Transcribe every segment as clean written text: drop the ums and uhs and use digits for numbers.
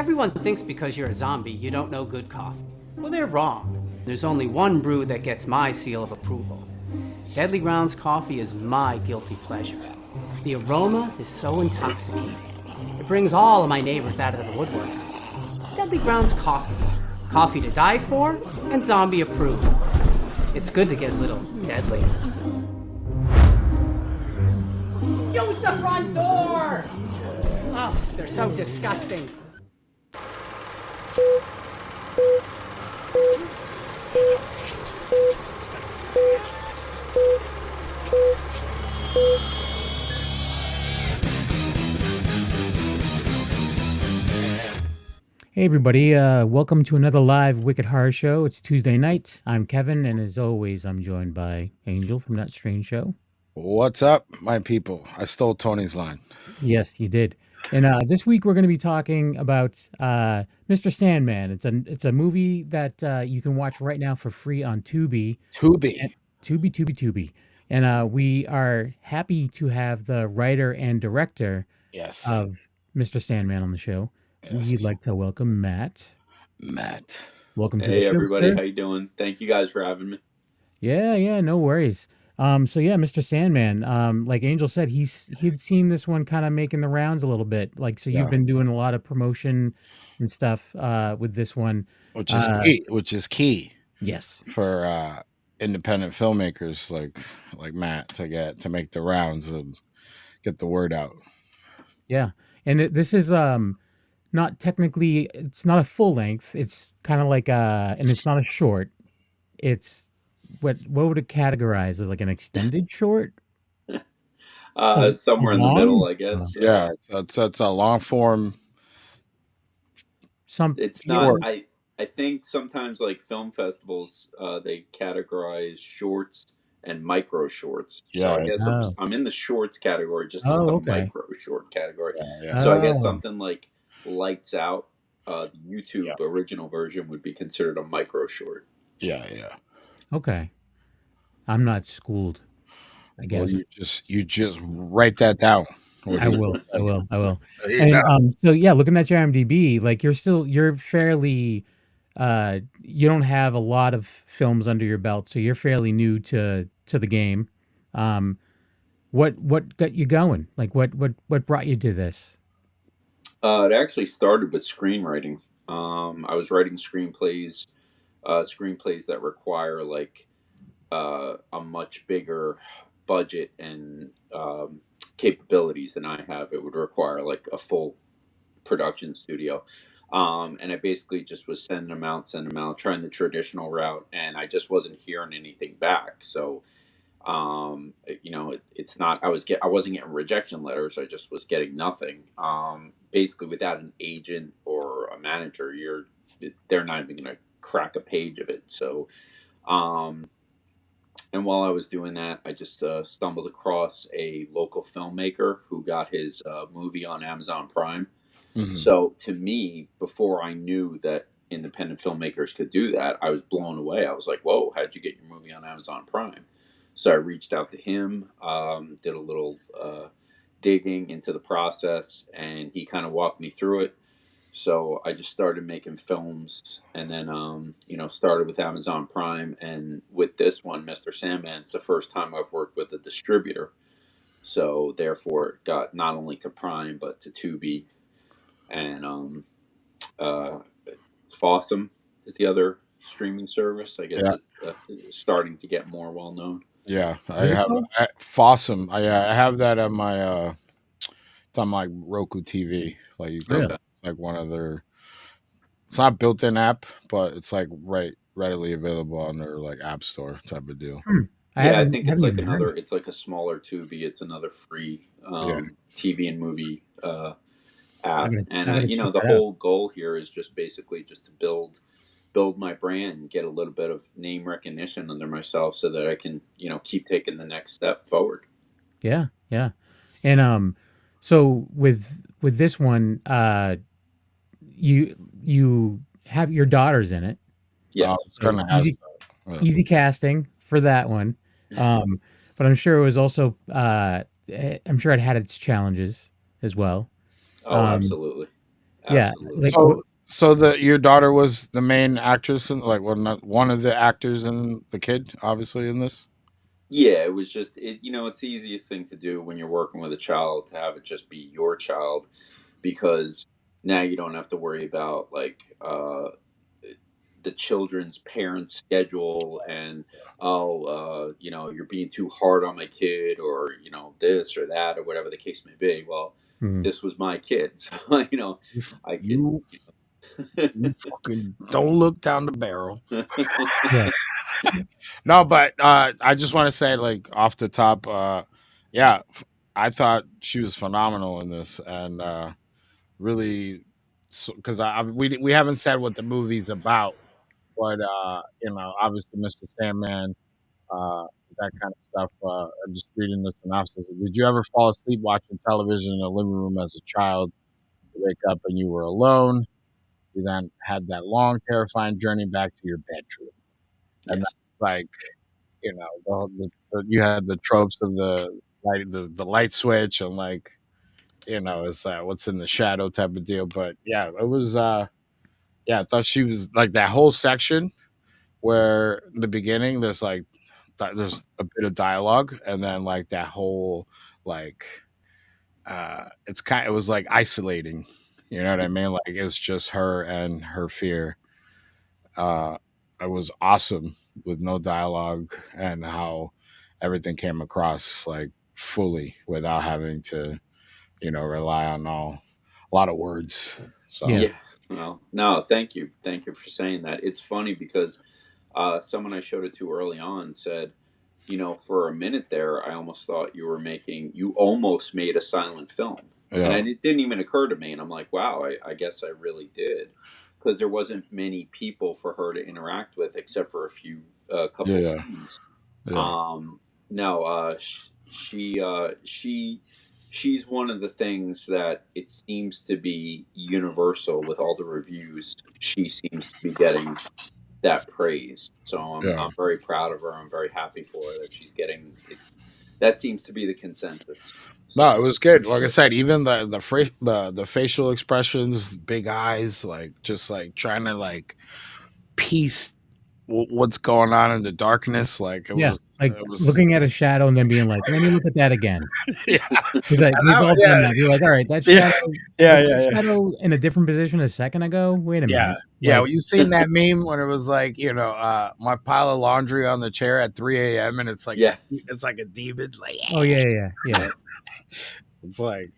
Everyone thinks because you're a zombie, you don't know good coffee. Well, they're wrong. There's only one brew that gets my seal of approval. Deadly Grounds coffee is my guilty pleasure. The aroma is so intoxicating. It brings all of my neighbors out of the woodwork. Deadly Grounds coffee. Coffee to die for and zombie approved. It's good to get a little deadly. Use the front door! Oh, they're so disgusting. Hey everybody, welcome to another live Wicked Horror Show. It's Tuesday night. I'm Kevin, and as always, I'm joined by Angel from That Strange Show. What's up, my people? I stole Tony's line. Yes, you did. And this week we're going to be talking about Mr. Sandman. It's a movie that you can watch right now for free on Tubi. Tubi. And we are happy to have the writer and director of Mr. Sandman on the show. Yes. We'd like to welcome Matt. Welcome to the show. Hey everybody, sir. how you doing? Thank you guys for having me. Yeah, no worries. So yeah, Mr. Sandman, like Angel said, he'd seen this one kind of making the rounds a little bit. Like, so you've been doing a lot of promotion and stuff with this one, which is key. Yes, for independent filmmakers like Matt to make the rounds and get the word out. Yeah, and this is not technically, it's not a full length. It's kind of like and it's not a short. It's what would it categorize as, like an extended short? Somewhere in the middle, I guess. Yeah, it's a long form. It's not. I think sometimes like film festivals, they categorize shorts and micro shorts. So I guess I'm in the shorts category, just not the micro short category. Yeah. So I guess something like Lights Out, the YouTube original version would be considered a micro short. Yeah. Okay. I'm not schooled, I guess. Well, you just write that down. I will. And so yeah, looking at your IMDb, like you're fairly you don't have a lot of films under your belt, so you're fairly new to the game. What got you going? Like what brought you to this? It actually started with screenwriting. I was writing screenplays that require like a much bigger budget and capabilities than I have. It would require like a full production studio. And I basically just was sending them out, trying the traditional route, and I just wasn't hearing anything back. So, it's not, I wasn't getting rejection letters. I just was getting nothing. Basically without an agent or a manager, they're not even going to crack a page of it. So, and while I was doing that, I just stumbled across a local filmmaker who got his movie on Amazon Prime. Mm-hmm. So to me, before I knew that independent filmmakers could do that, I was blown away. I was like, whoa, how'd you get your movie on Amazon Prime? So I reached out to him, did a little digging into the process, and he kind of walked me through it. So I just started making films, and then, started with Amazon Prime. And with this one, Mr. Sandman, it's the first time I've worked with a distributor. So therefore, it got not only to Prime, but to Tubi. And Fossum is the other streaming service. I guess it's starting to get more well known. Yeah, I have Fossum. I have that on my it's on my Roku TV. Like you can, it's like one of their. It's not built-in app, but it's like readily available on their like app store type of deal. I think it's like another. It's like a smaller Tubi. It's another free TV and movie app. And the whole goal here is just basically just to build my brand and get a little bit of name recognition under myself so that I can, keep taking the next step forward. Yeah. And so with this one, you have your daughters in it. Yes. Easy casting for that one. But I'm sure it was also I'm sure it had its challenges as well. Oh, absolutely. Absolutely. Yeah. So your daughter was the main actress and like one of the actors in The Kid, obviously in this. Yeah, it was just it's the easiest thing to do when you're working with a child to have it just be your child, because now you don't have to worry about the children's parents' schedule and you're being too hard on my kid, or this or that or whatever the case may be. Well, this was my kid, so I can. You fucking don't look down the barrel. Yeah. No, but I just want to say, like off the top, yeah, I thought she was phenomenal in this, and really, because we haven't said what the movie's about, but obviously, Mr. Sandman, that kind of stuff. I'm just reading the synopsis. Did you ever fall asleep watching television in a living room as a child? You wake up and you were alone. You then had that long, terrifying journey back to your bedroom, and Yes. that's like, you had the tropes of the light switch and like, it's what's in the shadow type of deal. But yeah, it was. I thought she was like that whole section where in the beginning there's there's a bit of dialogue, and then like that whole like it was like isolating. You know what I mean? Like it's just her and her fear. It was awesome with no dialogue and how everything came across like fully without having to, rely on a lot of words. So Yeah. Well, no, thank you for saying that. It's funny because someone I showed it to early on said, for a minute there, I almost thought you almost made a silent film. Yeah. And it didn't even occur to me. And I'm like, wow, I guess I really did. Because there wasn't many people for her to interact with except for a couple of scenes. Yeah. No, she's one of the things that it seems to be universal with all the reviews. She seems to be getting that praise. So I'm very proud of her. I'm very happy for her that she's getting it. That seems to be the consensus. So. No, it was good. Like I said, even the facial expressions, big eyes, like just like trying to like piece what's going on in the darkness. Like it was looking at a shadow and then being like, "Let me look at that again." Yeah, he's all done that. You're like, "All right, that shadow, shadow in a different position a second ago. Wait a minute." Yeah, well, you seen that meme when it was like, my pile of laundry on the chair at 3 a.m. and it's like, it's like a demon. Like, oh yeah. It's like,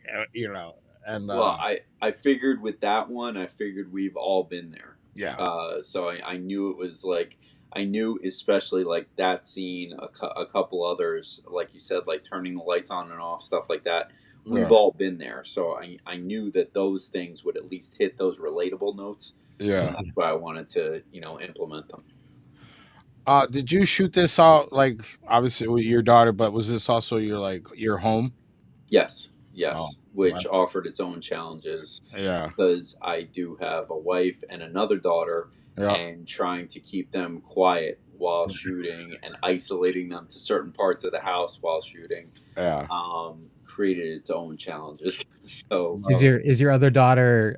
and well, I figured with that one, we've all been there. Yeah. So I knew it was like, especially like that scene, a couple others, like you said, like turning the lights on and off, stuff like that. We've all been there. So I knew that those things would at least hit those relatable notes. Yeah. That's why I wanted to, implement them. Did you shoot this out, like, obviously with your daughter, but was this also your home? Yes. Which offered its own challenges. Yeah. Because I do have a wife and another daughter, and trying to keep them quiet while shooting and isolating them to certain parts of the house while shooting. Yeah. Created its own challenges. So is your other daughter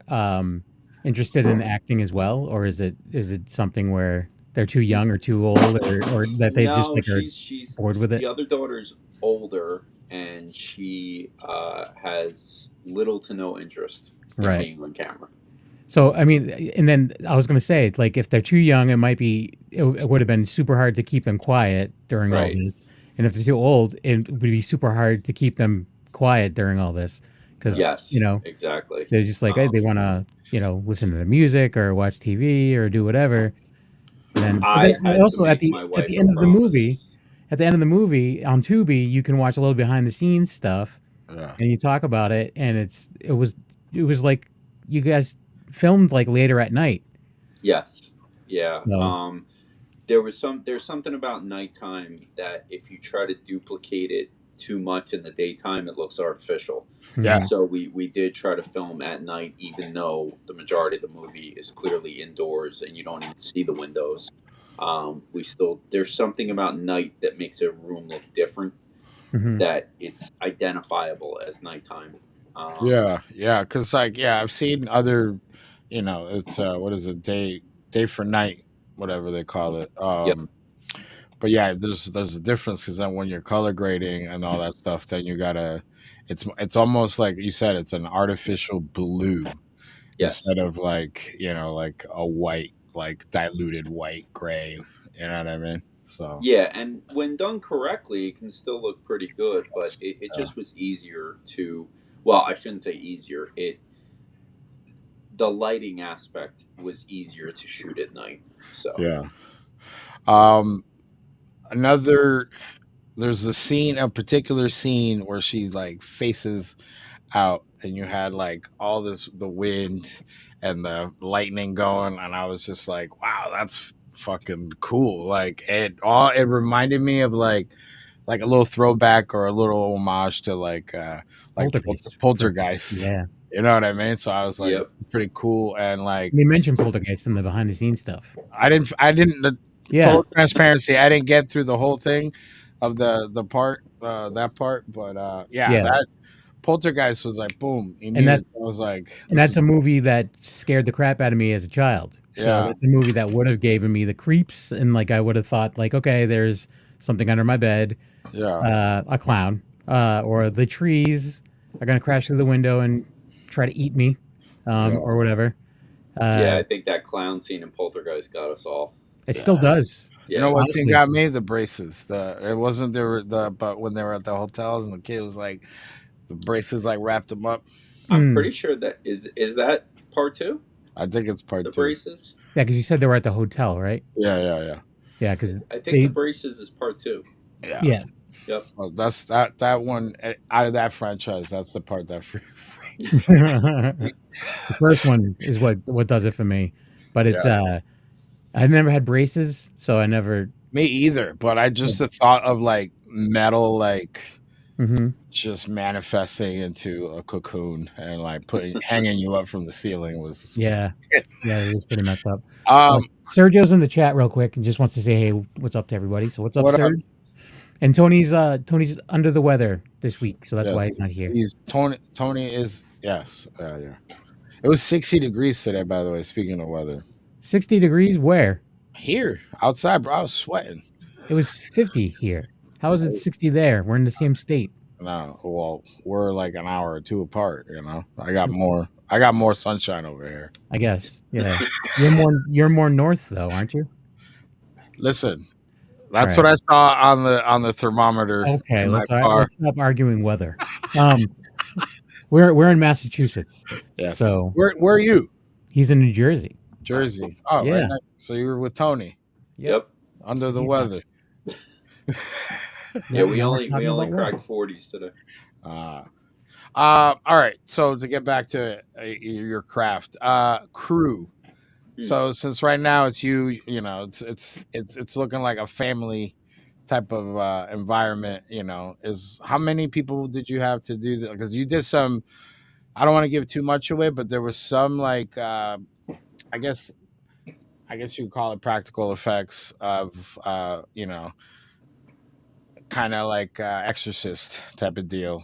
interested in acting as well, or is it something where they're too young or too old, or that they just like she's bored with it? The other daughter's older, and she has little to no interest in being on camera. So I mean, and then I was going to say, like, if they're too young, it would have been super hard to keep them quiet during all this, and if they're too old, it would be super hard to keep them quiet during all this, because exactly, they're just like they want to listen to the music or watch TV or do whatever. And then also at the end of the movie. At the end of the movie on Tubi, you can watch a little behind the scenes stuff, and you talk about it. And it was like you guys filmed like later at night. Yes, yeah. No. There's something about nighttime that if you try to duplicate it too much in the daytime, it looks artificial. Yeah. So we did try to film at night, even though the majority of the movie is clearly indoors and you don't even see the windows. There's something about night that makes a room look different, that it's identifiable as nighttime. Yeah, because like I've seen other, it's what is it, day for night, whatever they call it. Yep. But yeah, there's a difference because then when you're color grading and all that stuff, then you gotta, it's almost like you said, it's an artificial blue Yes. instead of like like a white, like diluted white gray. You know what I mean? So Yeah, and when done correctly, it can still look pretty good, but it just was easier to, well, I shouldn't say easier. The lighting aspect was easier to shoot at night. So yeah. Um, another there's a particular scene where she like faces out and you had like all the wind and the lightning going, and I was just like, wow, that's fucking cool. Like it reminded me of like a little throwback or a little homage to like Poltergeist. Yeah. You know what I mean? So I was like, Yep. pretty cool. And like They mentioned Poltergeist in the behind the scenes stuff. I didn't total transparency, I didn't get through the whole thing of the part, that part, but that Poltergeist was like boom. I was like, and that's a movie that scared the crap out of me as a child. So that's a movie that would have given me the creeps, and like I would have thought like, okay, there's something under my bed, a clown, or the trees are gonna crash through the window and try to eat me, or whatever. I think that clown scene in Poltergeist got us all. It still does. You know what scene got me? The braces. It wasn't but when they were at the hotels and the kid was like, the braces like wrapped them up. I'm pretty sure that is that part 2. I think it's part 2. The braces. Yeah, because you said they were at the hotel, right? Yeah. Yeah, because I think the braces is part 2. Yeah. Yep. Well, that's that one out of that franchise. That's the part that. The first one is what does it for me, but it's I've never had braces, so I never. Me either, but I just the thought of like metal, like just manifesting into a cocoon and like hanging you up from the ceiling was. Yeah, it was pretty messed up. Sergio's in the chat real quick and just wants to say, hey, what's up to everybody? So what's up, Sergio? And Tony's under the weather this week, so that's why he's not here. Tony is yes, yeah. It was 60 degrees today, by the way. Speaking of weather, 60 degrees where? Here, outside, bro. I was sweating. It was 50 here. How is it 60 there? We're in the same state. No, well, we're like an hour or two apart. I got more sunshine over here. I guess. Yeah, you're more north though, aren't you? Listen. That's what I saw on the thermometer. Okay, let's stop arguing weather. We're in Massachusetts. Yes. So where are you? He's in New Jersey. Jersey. Oh, yeah. Right. So you were with Tony. Yep. Under the weather. Yeah, we only cracked 40s today. All right. So to get back to your craft, crew. So since right now it's you, it's looking like a family type of environment. Is how many people did you have to do that? Because you did some. I don't want to give too much away, but there was some like I guess you could call it practical effects of kind of like Exorcist type of deal.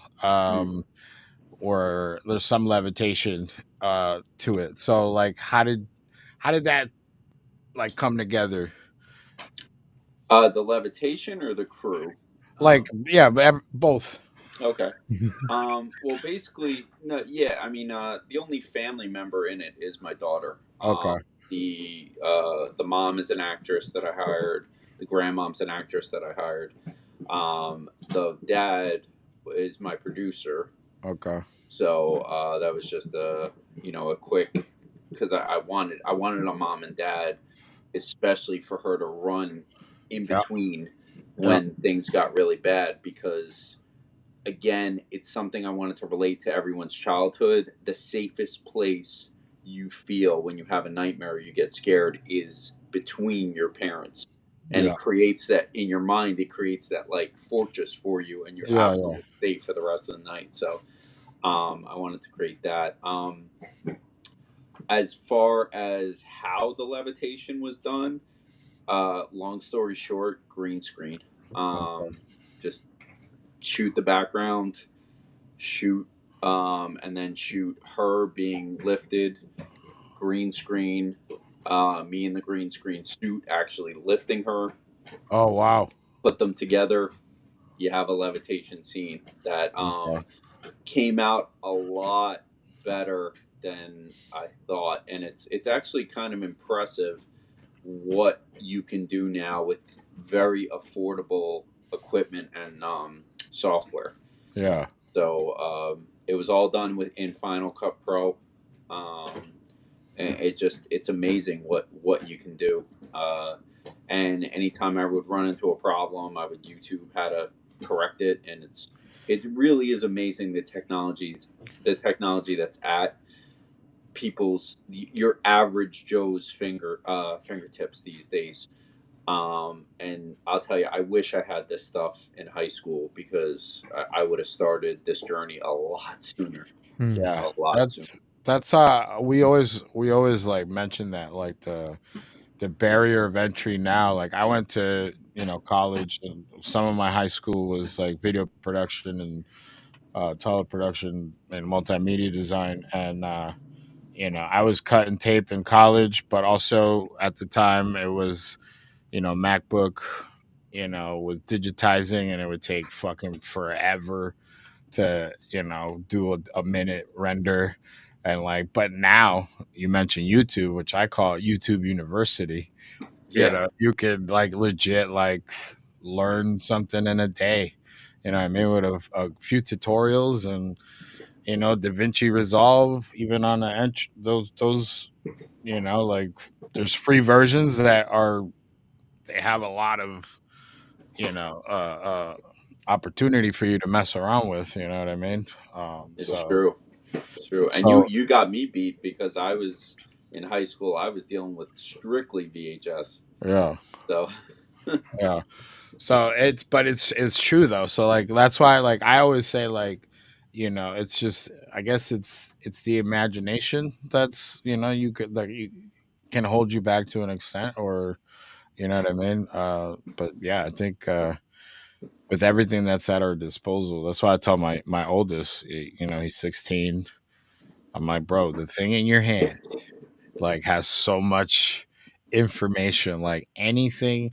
Or there's some levitation to it. So like how did that like come together? The levitation or the crew? Like both. Okay. Well, basically, no. Yeah, I mean, the only family member in it is my daughter. Okay. The mom is an actress that I hired. The grandmom's an actress that I hired. The dad is my producer. Okay. So that was just a quick, because I wanted a mom and dad, especially for her to run in between when things got really bad, because again, it's something I wanted to relate to everyone's childhood. The safest place you feel when you have a nightmare or you get scared is between your parents. And it creates that in your mind, it creates that like fortress for you, and you're absolutely safe for the rest of the night. So I wanted to create that. As far as how the levitation was done, long story short, green screen. Just shoot the background, shoot and then shoot her being lifted, green screen, me in the green screen suit actually lifting her. Oh wow! Put them together. You have a levitation scene that came out a lot better than I thought, and it's actually kind of impressive what you can do now with very affordable equipment and software. Yeah. So it was all done in Final Cut Pro, and it's amazing what you can do. And anytime I would run into a problem, I would YouTube how to correct it, and it really is amazing the technology that's at your average Joe's fingertips these days. And I'll tell you, I wish I had this stuff in high school because I would have started this journey a lot sooner. Yeah, a lot sooner. That's we always like mention that, like the barrier of entry now. Like I went to college, and some of my high school was like video production and teleproduction and multimedia design, and I was cutting tape in college, but also at the time it was MacBook, with digitizing, and it would take fucking forever to do a minute render. And like, but now you mentioned YouTube, which I call YouTube University. You could like legit like learn something in a day, I mean, with a few tutorials and DaVinci Resolve, even on those like there's free versions that they have a lot of opportunity for you to mess around with. You know what I mean? It's true. It's true. And you got me beat because I was in high school. I was dealing with strictly VHS. Yeah. So. Yeah. So it's true though. So like that's why like I always say like it's just I guess it's the imagination that's you could like you can hold you back to an extent, or you know what I mean. But yeah, I think with everything that's at our disposal. That's why I tell my oldest, he's 16. I'm like, bro, the thing in your hand like has so much information, like anything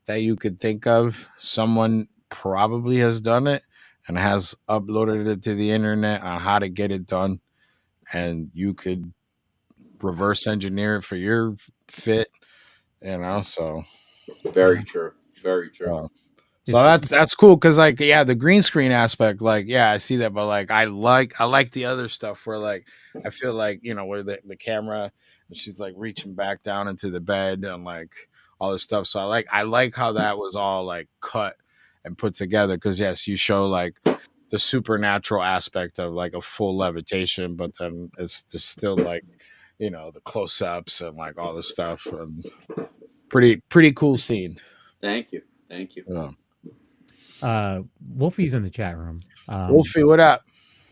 that you could think of, someone probably has done it and has uploaded it to the internet on how to get it done, and you could reverse engineer it for your fit, so Very true. Very true. So that's cool because like the green screen aspect, like I see that, but like I like the other stuff where like I feel like where the camera, she's like reaching back down into the bed and like all this stuff. So I like how that was all like cut and put together, because yes, you show like the supernatural aspect of like a full levitation, but then it's just still like the close ups and like all this stuff. And pretty cool scene. Thank you. Yeah. Wolfie's in the chat room. Wolfie, what up?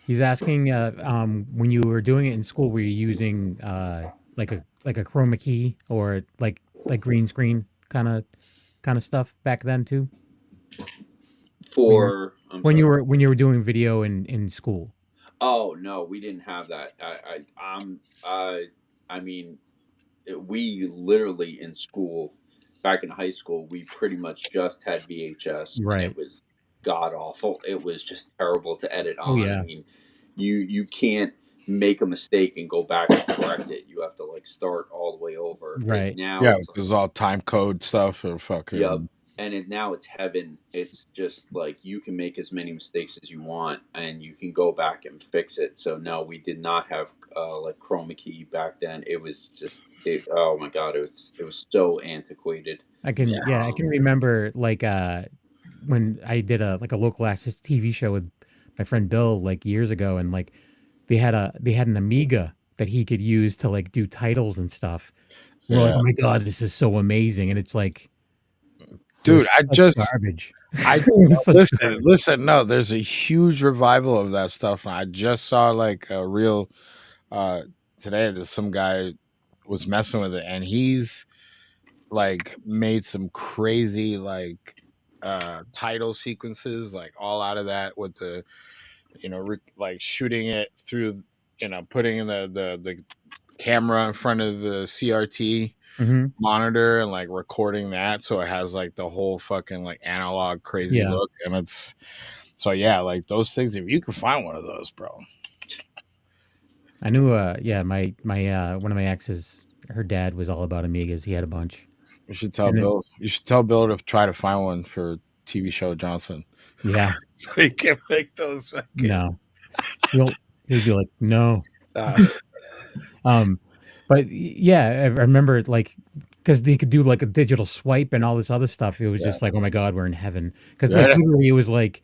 He's asking, when you were doing it in school, were you using like a chroma key or like green screen kind of stuff back then too? When you were doing video in school? Oh no, we didn't have that. I mean, we literally in school. Back in high school, we pretty much just had VHS. Right. And it was god awful. It was just terrible to edit on. Oh, yeah. I mean, you can't make a mistake and go back and correct it. You have to like start all the way over. Right. And now there's all time code stuff or fucking. Yep. And now it's heaven. It's just like you can make as many mistakes as you want, and you can go back and fix it. So no, we did not have like chroma key back then. It was just oh my god, it was so antiquated. I can remember like when I did a local access TV show with my friend Bill like years ago, and like they had an Amiga that he could use to like do titles and stuff. Yeah. We're like, oh my god, this is so amazing, and it's like, dude, garbage. Listen. No, there's a huge revival of that stuff. I just saw like a reel today that some guy was messing with it, and he's like made some crazy like title sequences, like all out of that with the like shooting it through, putting the camera in front of the CRT monitor and like recording that, so it has like the whole fucking like analog crazy look, and it's like those things. If you can find one of those, bro. I knew. My one of my exes, her dad was all about Amigas. He had a bunch. You should tell Bill. You should tell Bill to try to find one for TV show Johnson. Yeah, so he can make those. Fucking... No, he'll be like, no. But yeah, I remember like because they could do like a digital swipe and all this other stuff. It was just like, oh my god, we're in heaven. Because literally, it was like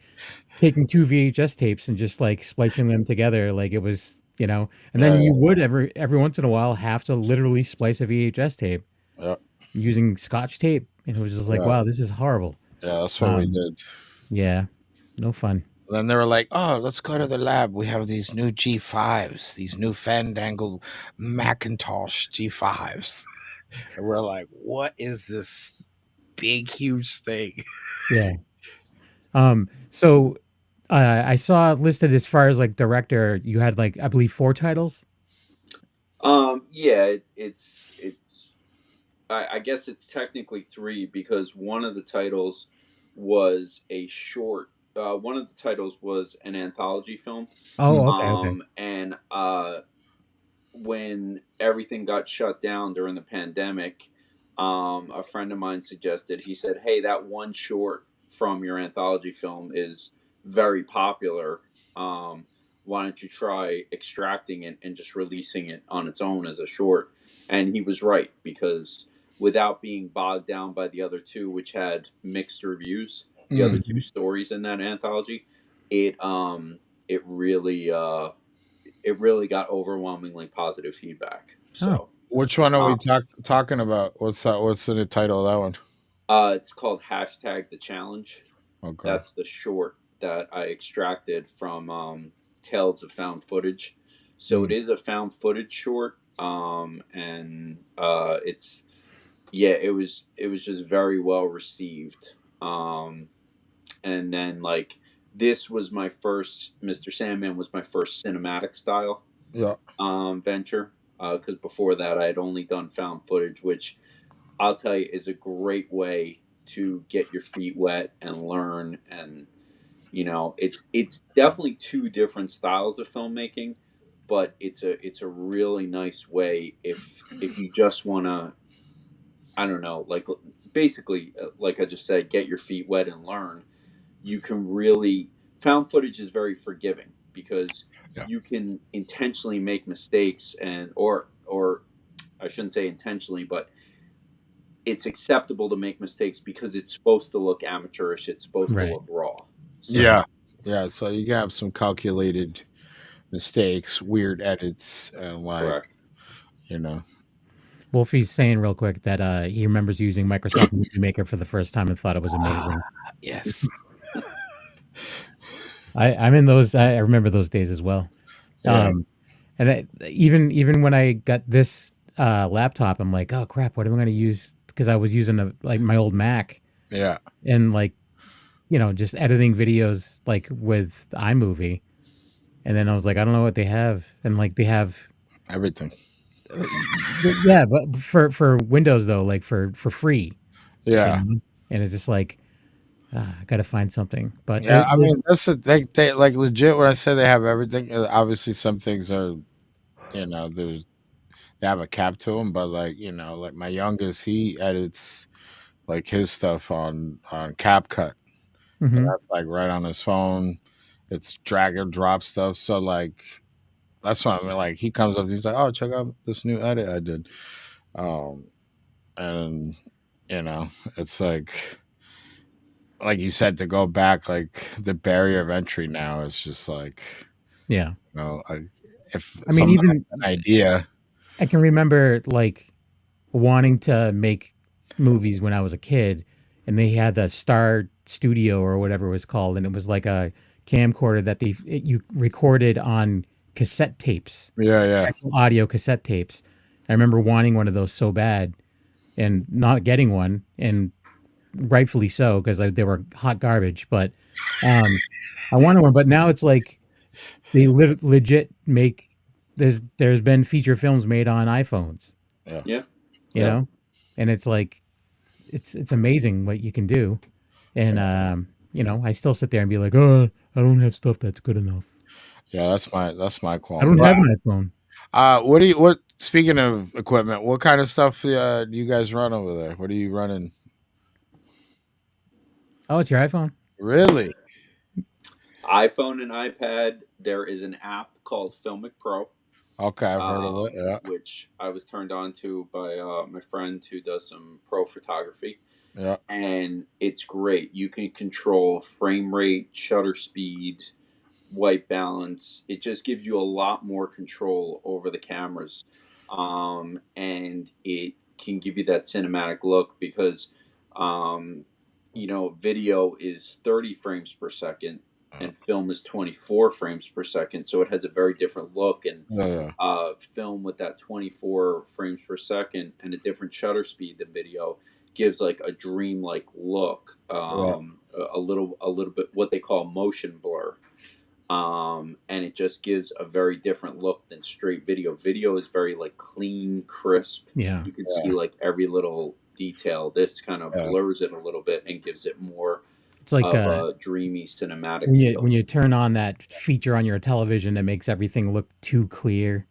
taking 2 VHS tapes and just like splicing them together, like it was, and then you would every once in a while have to literally splice a VHS tape using Scotch tape, and it was just like, wow, this is horrible. Yeah, that's what we did. Yeah, no fun. And then they were like, oh, let's go to the lab. We have these new G5s, these new Fandangle Macintosh G5s. And we're like, what is this big, huge thing? Yeah. So I saw listed as far as like director, you had like, I believe 4 titles. Yeah, it's I guess it's technically 3 because one of the titles was a short. One of the titles was an anthology film. Oh, okay. And when everything got shut down during the pandemic, a friend of mine suggested, he said, hey, that one short from your anthology film is very popular. Why don't you try extracting it and just releasing it on its own as a short? And he was right, because without being bogged down by the other 2, which had mixed reviews, the other 2 stories in that anthology, it really got overwhelmingly positive feedback. So, which one are we talking about? What's the title of that one? It's called #The Challenge. Okay, that's the short that I extracted from Tales of Found Footage. So it is a found footage short, and it was just very well received. And then like this was my first, Mr. Sandman was my first cinematic style venture, because before that I had only done found footage, which I'll tell you is a great way to get your feet wet and learn. And it's definitely 2 different styles of filmmaking, but it's a really nice way if you just want to, I don't know, like basically like I just said, get your feet wet and learn. You can really, found footage is very forgiving because you can intentionally make mistakes, and or I shouldn't say intentionally, but it's acceptable to make mistakes because it's supposed to look amateurish. It's supposed to look raw. So, yeah. So you can have some calculated mistakes, weird edits, and like, correct. Wolfie's saying real quick that he remembers using Microsoft Movie Maker for the first time and thought it was amazing. Yes. I'm in those. I remember those days as well. Yeah. And even when I got this laptop, I'm like, oh crap, what am I going to use? Because I was using my old Mac. Yeah. And like, just editing videos like with iMovie. And then I was like, I don't know what they have. And like they have everything. Yeah, but for Windows though, like for free. Yeah. And it's just like, I gotta find something. But yeah, I mean, that's they like legit. When I say they have everything, obviously some things are, they have a cap to them. But like like my youngest, he edits like his stuff on CapCut. Mm-hmm. That's like right on his phone. It's drag and drop stuff. So like that's why I mean. Like he comes up, he's like, "Oh, check out this new edit I did," and it's like you said, to go back, like the barrier of entry now is just like, yeah, if I mean, even an idea, I can remember like wanting to make movies when I was a kid, and they had the Star Studio or whatever it was called, and it was like a camcorder that you recorded on cassette tapes. Yeah. Audio cassette tapes. I remember wanting one of those so bad, and not getting one, and rightfully so, because they were hot garbage. But I wanted one. But now it's like They legit make there's been feature films made on iPhones. Yeah. You know, and it's like it's amazing what you can do, and I still sit there and be like, oh, I don't have stuff that's good enough. Yeah, that's my qualm. I don't have an iPhone. What speaking of equipment, what kind of stuff do you guys run over there? What are you running? Oh, it's your iPhone? Really? iPhone and iPad. There is an app called Filmic Pro. Okay, I've heard of it. Yeah. Which I was turned on to by my friend who does some pro photography. Yeah. And it's great. You can control frame rate, shutter speed, white balance. It just gives you a lot more control over the cameras. And it can give you that cinematic look because, video is 30 frames per second and film is 24 frames per second. So it has a very different look. And film with that 24 frames per second and a different shutter speed than video gives like a dreamlike look, a little bit what they call motion blur. And it just gives a very different look than straight video. Video is very like clean, crisp. Yeah. You can see like every little detail. This kind of blurs it a little bit and gives it more it's like a dreamy cinematic feel. When you turn on that feature on your television that makes everything look too clear.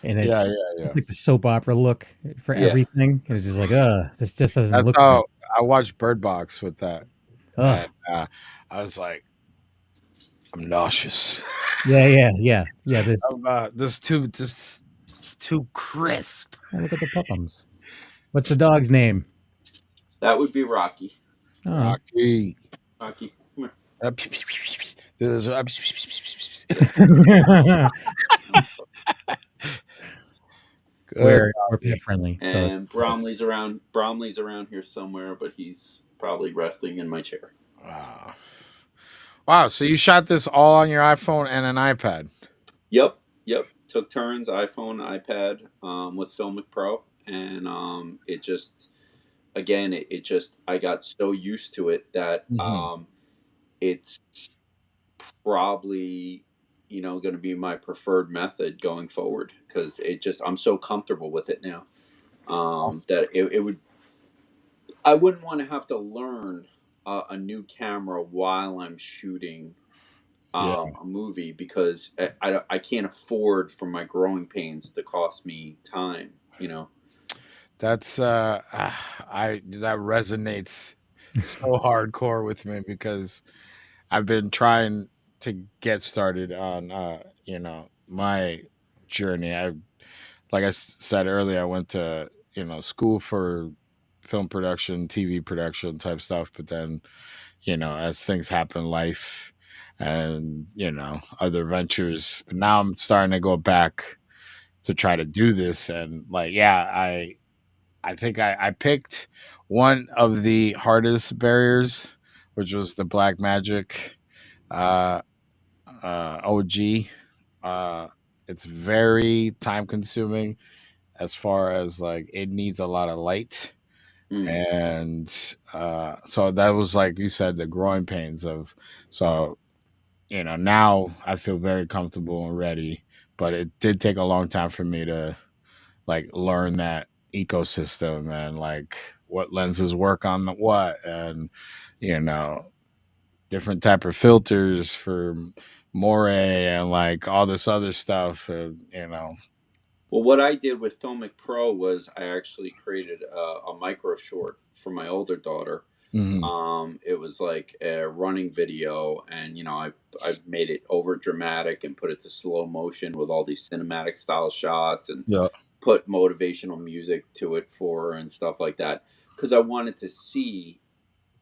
And it's like the soap opera look for everything. And it's just like, this just doesn't look how good. I watched Bird Box with that. And, I was like, I'm nauseous. Yeah. This too crisp. Oh, look at the puppums. What's the dog's name? That would be Rocky. Oh. Rocky, come here. We're pet friendly. And so Bromley's around here somewhere, but he's probably resting in my chair. Wow, so you shot this all on your iPhone and an iPad? Yep. Took turns, iPhone, iPad, with Filmic Pro, and it just I got so used to it that it's probably going to be my preferred method going forward because I'm so comfortable with it now that I wouldn't want to have to learn a new camera while I'm shooting a movie because I can't afford for my growing pains to cost me time. That's that resonates so hardcore with me because I've been trying to get started on my journey. Like I said earlier, I went to school for film production, TV production type stuff, but then as things happen, life and other ventures, but now I'm starting to go back to try to do this. And I think I picked one of the hardest barriers, which was the Blackmagic OG. It's very time consuming as far as like it needs a lot of light. And so that was, like you said, the growing pains of, so now I feel very comfortable and ready, but it did take a long time for me to like learn that ecosystem and like what lenses work on what, and different type of filters for moire and like all this other stuff. Well, what I did with Filmic Pro was I actually created a micro short for my older daughter. It was like a running video, and I made it over dramatic and put it to slow motion with all these cinematic style shots and put motivational music to it for her and stuff like that because I wanted to see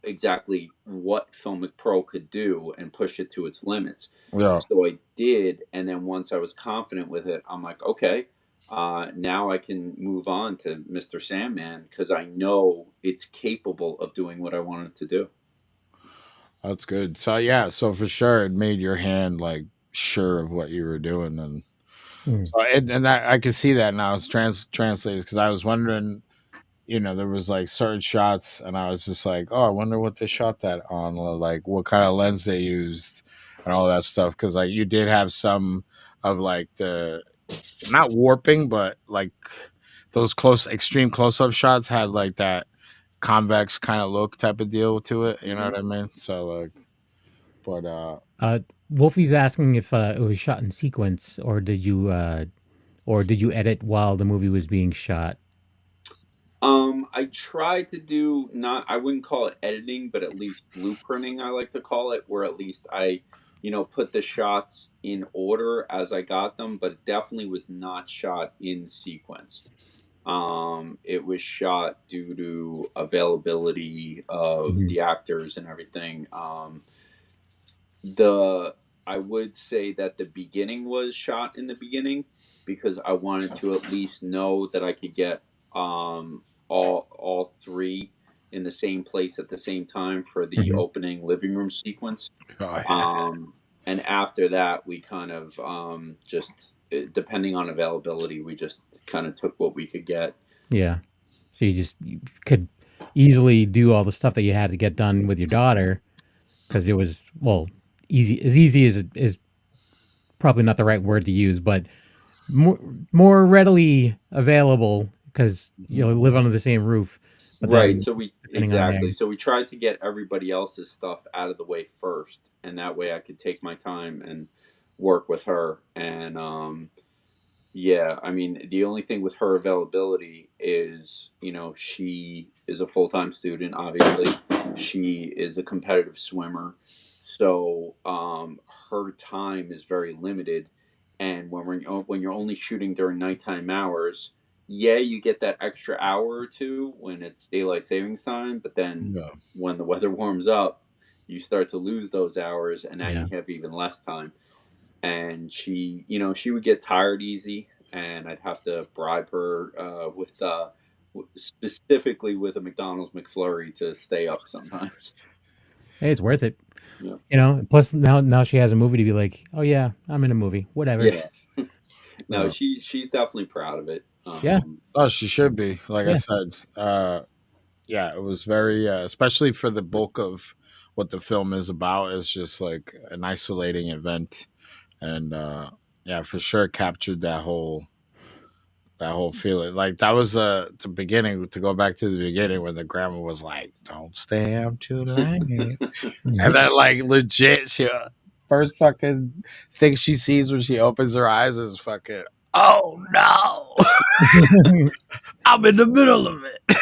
exactly what Filmic Pro could do and push it to its limits. So I did, and then once I was confident with it, I'm like, okay. Now I can move on to Mr. Sandman because I know it's capable of doing what I want it to do. That's good. So so for sure it made your hand like sure of what you were doing, and so I could see that now. It's translated because I was wondering, there was like certain shots, and I was just like, oh, I wonder what they shot that on, or like what kind of lens they used, and all that stuff, because like you did have some of like the not warping, but like those extreme close-up shots had like that convex kind of look type of deal to it. You know what I mean? So like, but Wolfie's asking if it was shot in sequence, or did you edit while the movie was being shot? I tried to do I wouldn't call it editing, but at least blueprinting, I like to call it, where at least I, put the shots in order as I got them, but it definitely was not shot in sequence. It was shot due to availability of the actors and everything. I would say that the beginning was shot in the beginning because I wanted to at least know that I could get all three in the same place at the same time for the opening living room sequence. And after that, we kind of just, depending on availability, we just kind of took what we could get. Yeah. So you could easily do all the stuff that you had to get done with your daughter, because it was, well, easy is probably not the right word to use, but more readily available because you live under the same roof. Right. So we tried to get everybody else's stuff out of the way first, and that way I could take my time and work with her. And yeah, I mean, the only thing with her availability is, she is a full-time student, obviously. She is a competitive swimmer. So her time is very limited. And when you're only shooting during nighttime hours, yeah, you get that extra hour or two when it's daylight savings time. But then when the weather warms up, you start to lose those hours, and now you have even less time. And she would get tired easy, and I'd have to bribe her specifically with a McDonald's McFlurry to stay up sometimes. Hey, it's worth it. Yeah. Plus now she has a movie to be like, oh yeah, I'm in a movie, whatever. Yeah. No, she's definitely proud of it. Yeah. Oh, she should be. Like I said, yeah, it was very, especially for the bulk of what the film is about, is just like an isolating event. And yeah, for sure captured that whole feeling. Like that was the beginning, to go back to the beginning when the grandma was like, don't stay up too late. And then like legit, she first fucking thing she sees when she opens her eyes is fucking, oh no, I'm in the middle of it.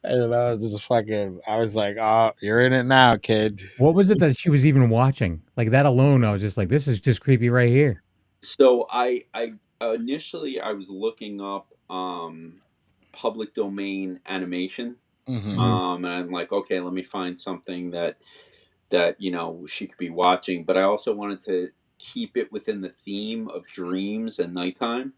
And I was just fucking, I was like, oh, you're in it now, kid. What was it that she was even watching? Like that alone, I was just like, this is just creepy right here. So I initially I was looking up public domain animation. And I'm like, okay, let me find something that she could be watching. But I also wanted to keep it within the theme of dreams and nighttime.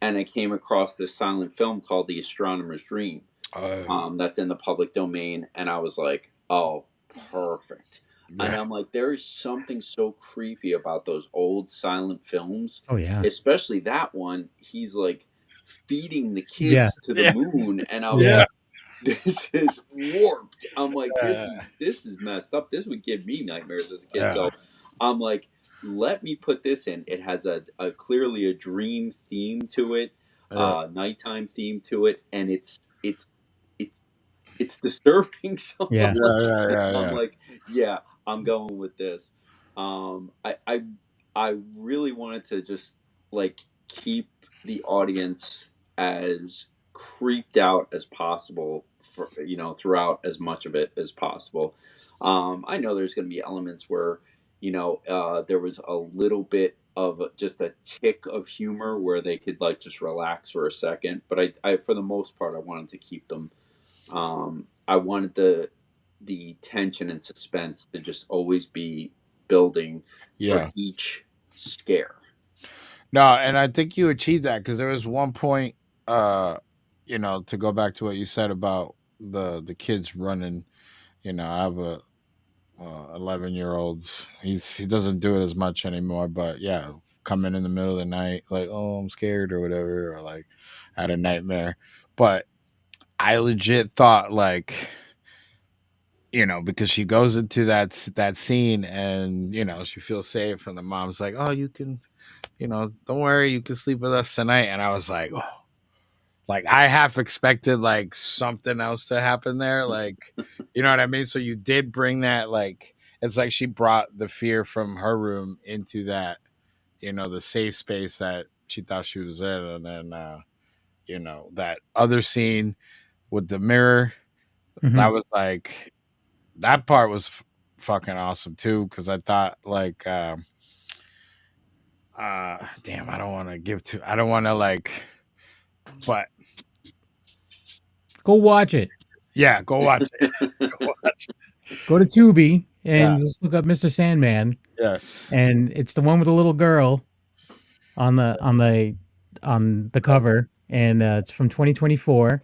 And I came across this silent film called The Astronomer's Dream. That's in the public domain, and I was like, oh, perfect. Yeah. And I'm like, there is something so creepy about those old silent films. Oh yeah, especially that one. He's like feeding the kids to the moon, and I was like, this is warped. I'm like, this is messed up. This would give me nightmares as a kid. So I'm like, let me put this in. It has a clearly a dream theme to it, nighttime theme to it, and it's disturbing. So I'm like, yeah, I'm going with this. I really wanted to just like keep the audience as creeped out as possible for throughout as much of it as possible. I know there's going to be elements where there was a little bit of just a tick of humor where they could like just relax for a second, but I for the most part I wanted to keep them. I wanted the tension and suspense to just always be building for each scare. No, and I think you achieved that, because there was one point, to go back to what you said about the kids running. I have a 11-year-old. He doesn't do it as much anymore, but yeah, coming in the middle of the night, like, oh, I'm scared or whatever, or like I had a nightmare. But I legit thought like because she goes into that scene and she feels safe, and the mom's like, "Oh, you can, don't worry, you can sleep with us tonight." And I was like, oh. Like I half expected like something else to happen there, like you know what I mean. So you did bring that, like it's like she brought the fear from her room into that, the safe space that she thought she was in, and then that other scene with the mirror, that was like that part was fucking awesome too, because I thought like damn, I don't want to like, but go watch it. Yeah, go watch it. Go to Tubi and just look up Mr. Sandman. Yes. And it's the one with the little girl on the cover, and it's from 2024.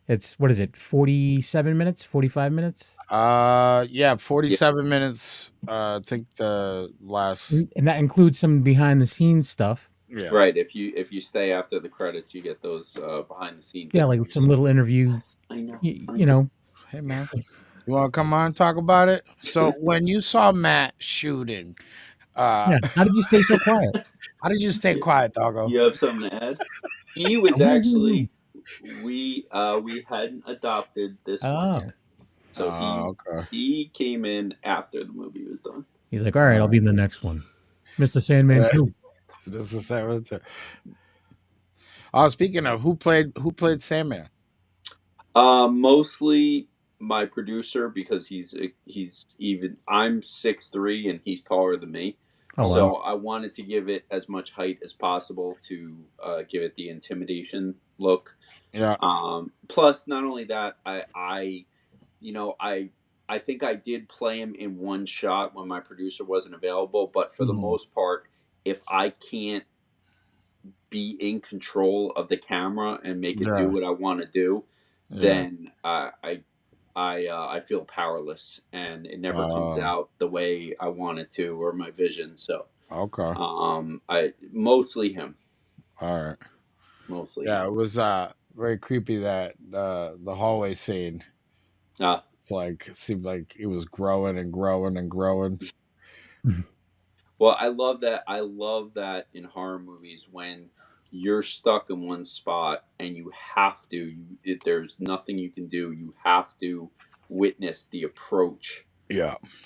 It's, what is it, 47 minutes, 45 minutes? 47 minutes. I think the last, and that includes some behind the scenes stuff. Yeah. Right. If you stay after the credits, you get those behind the scenes. Yeah, like some little interview. Yes, I know. You know. Hey man, you want to come on and talk about it? So when you saw Matt shooting, how did you stay so quiet? How did you stay quiet, doggo? You have something to add? He was actually we hadn't adopted this one yet. So he came in after the movie was done. He's like, all right, I'll be in the next one. Mr. Sandman 2. Mr. Sandman 2. Oh, speaking of, who played Sandman? Mostly my producer, because he's even, I'm 6'3" and he's taller than me. Oh, so wow. I wanted to give it as much height as possible to give it the intimidation look. Yeah. Plus, not only that, I think I did play him in one shot when my producer wasn't available. But for the most part, if I can't be in control of the camera and make it do what I want to do, then I feel powerless, and it never comes out the way I want it to, or my vision. So I mostly him. All right. Mostly. Yeah, it was very creepy, that the hallway scene. It's like, it seemed like it was growing and growing and growing. Well, I love that in horror movies, when you're stuck in one spot and you have to, there's nothing you can do. You have to witness the approach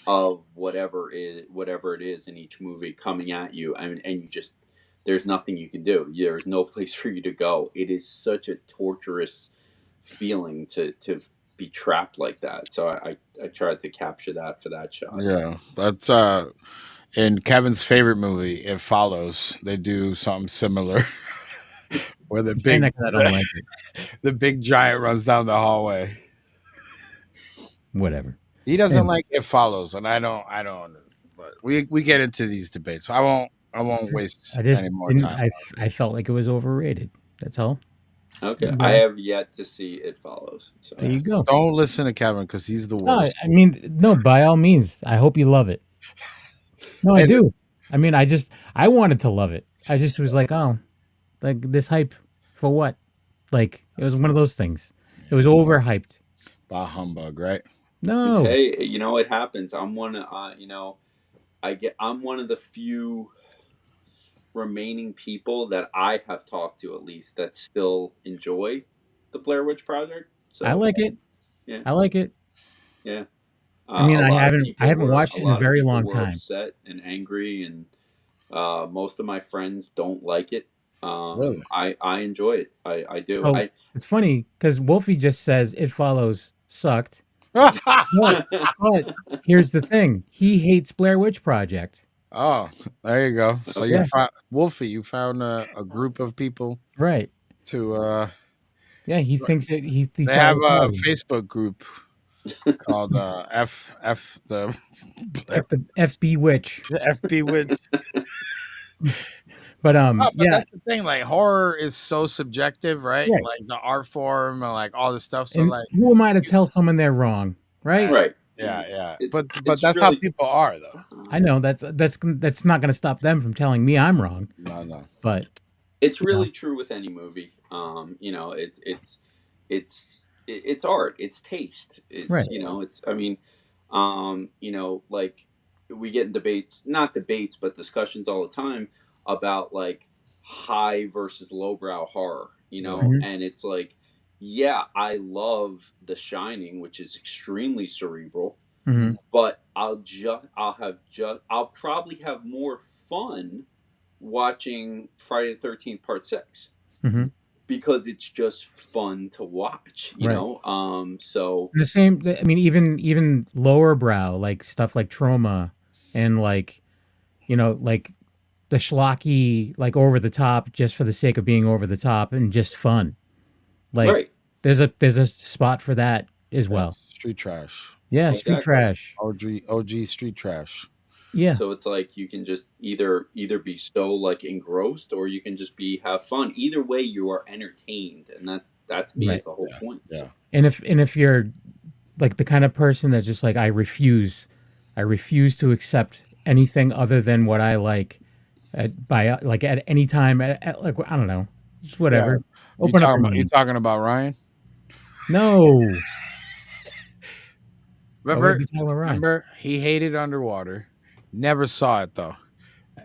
of whatever it is in each movie coming at you. And you just, there's nothing you can do. There's no place for you to go. It is such a torturous feeling to be trapped like that. So I tried to capture that for that shot. Yeah, that's in Kevin's favorite movie, It Follows. They do something similar, where the big giant runs down the hallway. Whatever. He doesn't like It Follows, and I don't. But we get into these debates. So I won't waste any more time. I felt like it was overrated. That's all. Okay, I have yet to see It Follows. So. There you go. Don't listen to Kevin, because he's the worst. No, by all means. I hope you love it. No, I do. I mean, I wanted to love it. I just was like, oh, like this hype for what? Like, it was one of those things. It was overhyped. Bah humbug, right? No. Hey, it happens. I'm one of, I'm one of the few remaining people that I have talked to, at least, that still enjoy the Blair Witch Project. So I like it. Yeah, I like it. Yeah. I mean, I haven't watched it in a very long time. Upset and angry, and most of my friends don't like it. Really? I enjoy it. I do. Oh, it's funny because Wolfie just says It Follows sucked. But here's the thing: he hates Blair Witch Project. Oh, there you go. So you found Wolfie. You found a group of people, right? To yeah, he thinks that they have a Facebook group called the FB Witch. The FB Witch. But that's the thing. Like, horror is so subjective, right? Like the art form and like all this stuff. So, like, who am I to tell someone they're wrong, right? Right. Yeah. But that's really how people are, though. I know that's not going to stop them from telling me I'm wrong. No. But it's really true with any movie. It's it's art, it's taste, it's Right. it's, I mean, like we get in debates, not debates, but discussions all the time about like high versus lowbrow horror, Mhm. and it's like, yeah, I love The Shining, which is extremely cerebral, Mhm. but I'll probably have more fun watching Friday the 13th Part 6 Mhm. because it's just fun to watch, Right. So The same. I mean, even lower brow, like stuff like Trauma, and like like the schlocky, like over the top, just for the sake of being over the top and just fun. Like right, there's a spot for that as Yeah, well. street trash. Yeah, street exactly. trash. OG street trash. Yeah. So it's like you can just either be so like engrossed, or you can just have fun. Either way, you are entertained, and that to me Right. is the whole Yeah, point. yeah. And if you're like the kind of person that's just like I refuse to accept anything other than what I like by like at any time at like I don't know, just Yeah. whatever. Open up your You mind. talking about Ryan? No. Why would I Remember? be talking about Ryan? Remember? He hated Underwater. Never saw it though,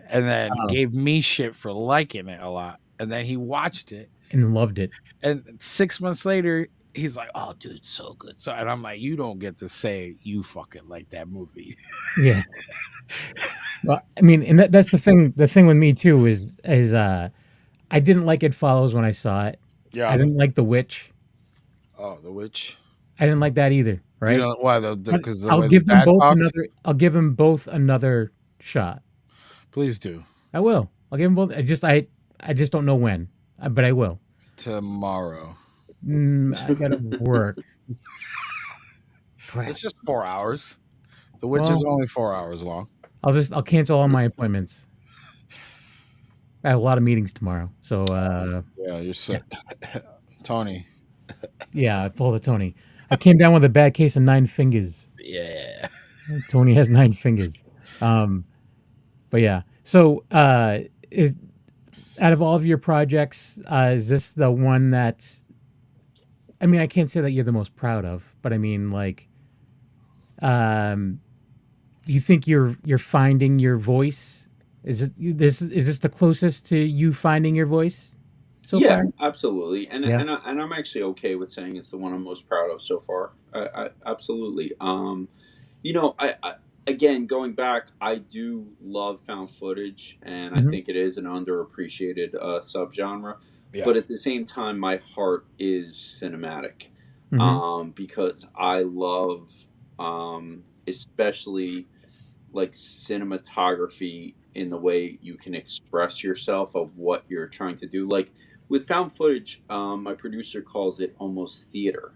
and then Oh, gave me shit for liking it a lot. And then he watched it, and loved it. and 6 months later, he's like, "Oh, dude, it's so good." So, and I'm like, "You don't get to say you fucking like that movie." Yeah. Well, I mean, and that's the thing. The thing with me too is I didn't like It Follows when I saw it. I Yeah. didn't like The Witch. Oh, The Witch. I didn't like that either. You Right. know why? But Because the I'll way the give them dad both talks. another. I'll give them both another shot. Please do. I will. I'll give them both. I just don't know when, but I will. Tomorrow. I gotta work. Crap. It's just 4 hours. The Witch Well, is only 4 hours long. I'll cancel all my appointments. I have a lot of meetings tomorrow, so Yeah, you're sick. Tony. yeah, I pulled a Tony. I came down with a bad case of 9 fingers. Yeah. Tony has 9 fingers. But yeah. So is out of all of your projects, is this the one that? I mean, I can't say that you're the most proud of, but I mean, like, do you think you're finding your voice? Is this the closest to you finding your voice so Yeah, far? absolutely, and Yeah. I'm actually okay with saying it's the one I'm most proud of so far. I absolutely. I again, going back, I do love found footage, and I Hmm. think it is an underappreciated subgenre. Yeah. But at the same time, my heart is cinematic, Hmm. because I love, especially like cinematography in the way you can express yourself of what you're trying to do. Like with found footage, my producer calls it almost theater,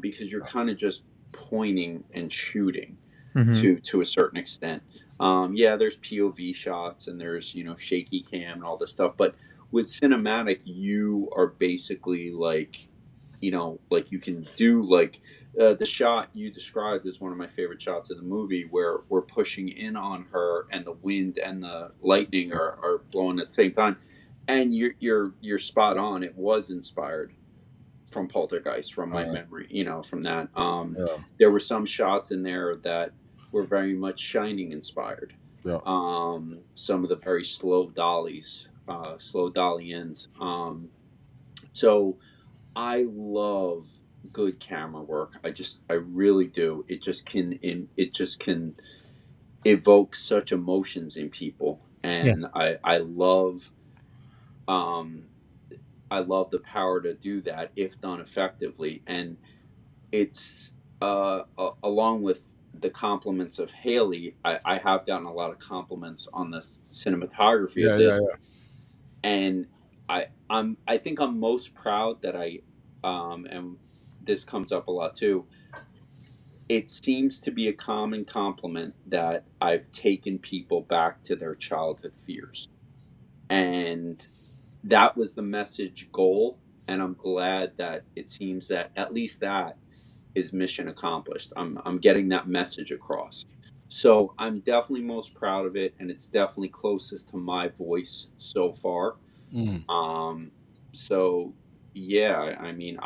because you're kind of just pointing and shooting Hmm. to a certain extent. Yeah, there's POV shots and there's shaky cam and all this stuff, but with cinematic, you are basically like, like you can do like the shot you described is one of my favorite shots of the movie, where we're pushing in on her and the wind and the lightning are blowing at the same time, and you're spot on. It was inspired from Poltergeist, from my memory, from that. Yeah. There were some shots in there that were very much Shining inspired. Yeah. Some of the very slow dollies, slow dolly ends. So I love good camera work. I really do. It just can evoke such emotions in people, Yeah. and um, I love the power to do that if done effectively. And it's along with the compliments of Haley, I have gotten a lot of compliments on the cinematography of Yeah. Yeah. this, Yeah. and I think I'm most proud that and this comes up a lot too. It seems to be a common compliment that I've taken people back to their childhood fears, and that was the message goal. And I'm glad that it seems that at least that is mission accomplished. I'm getting that message across. So I'm definitely most proud of it, and it's definitely closest to my voice so far. Mm. So yeah, I mean,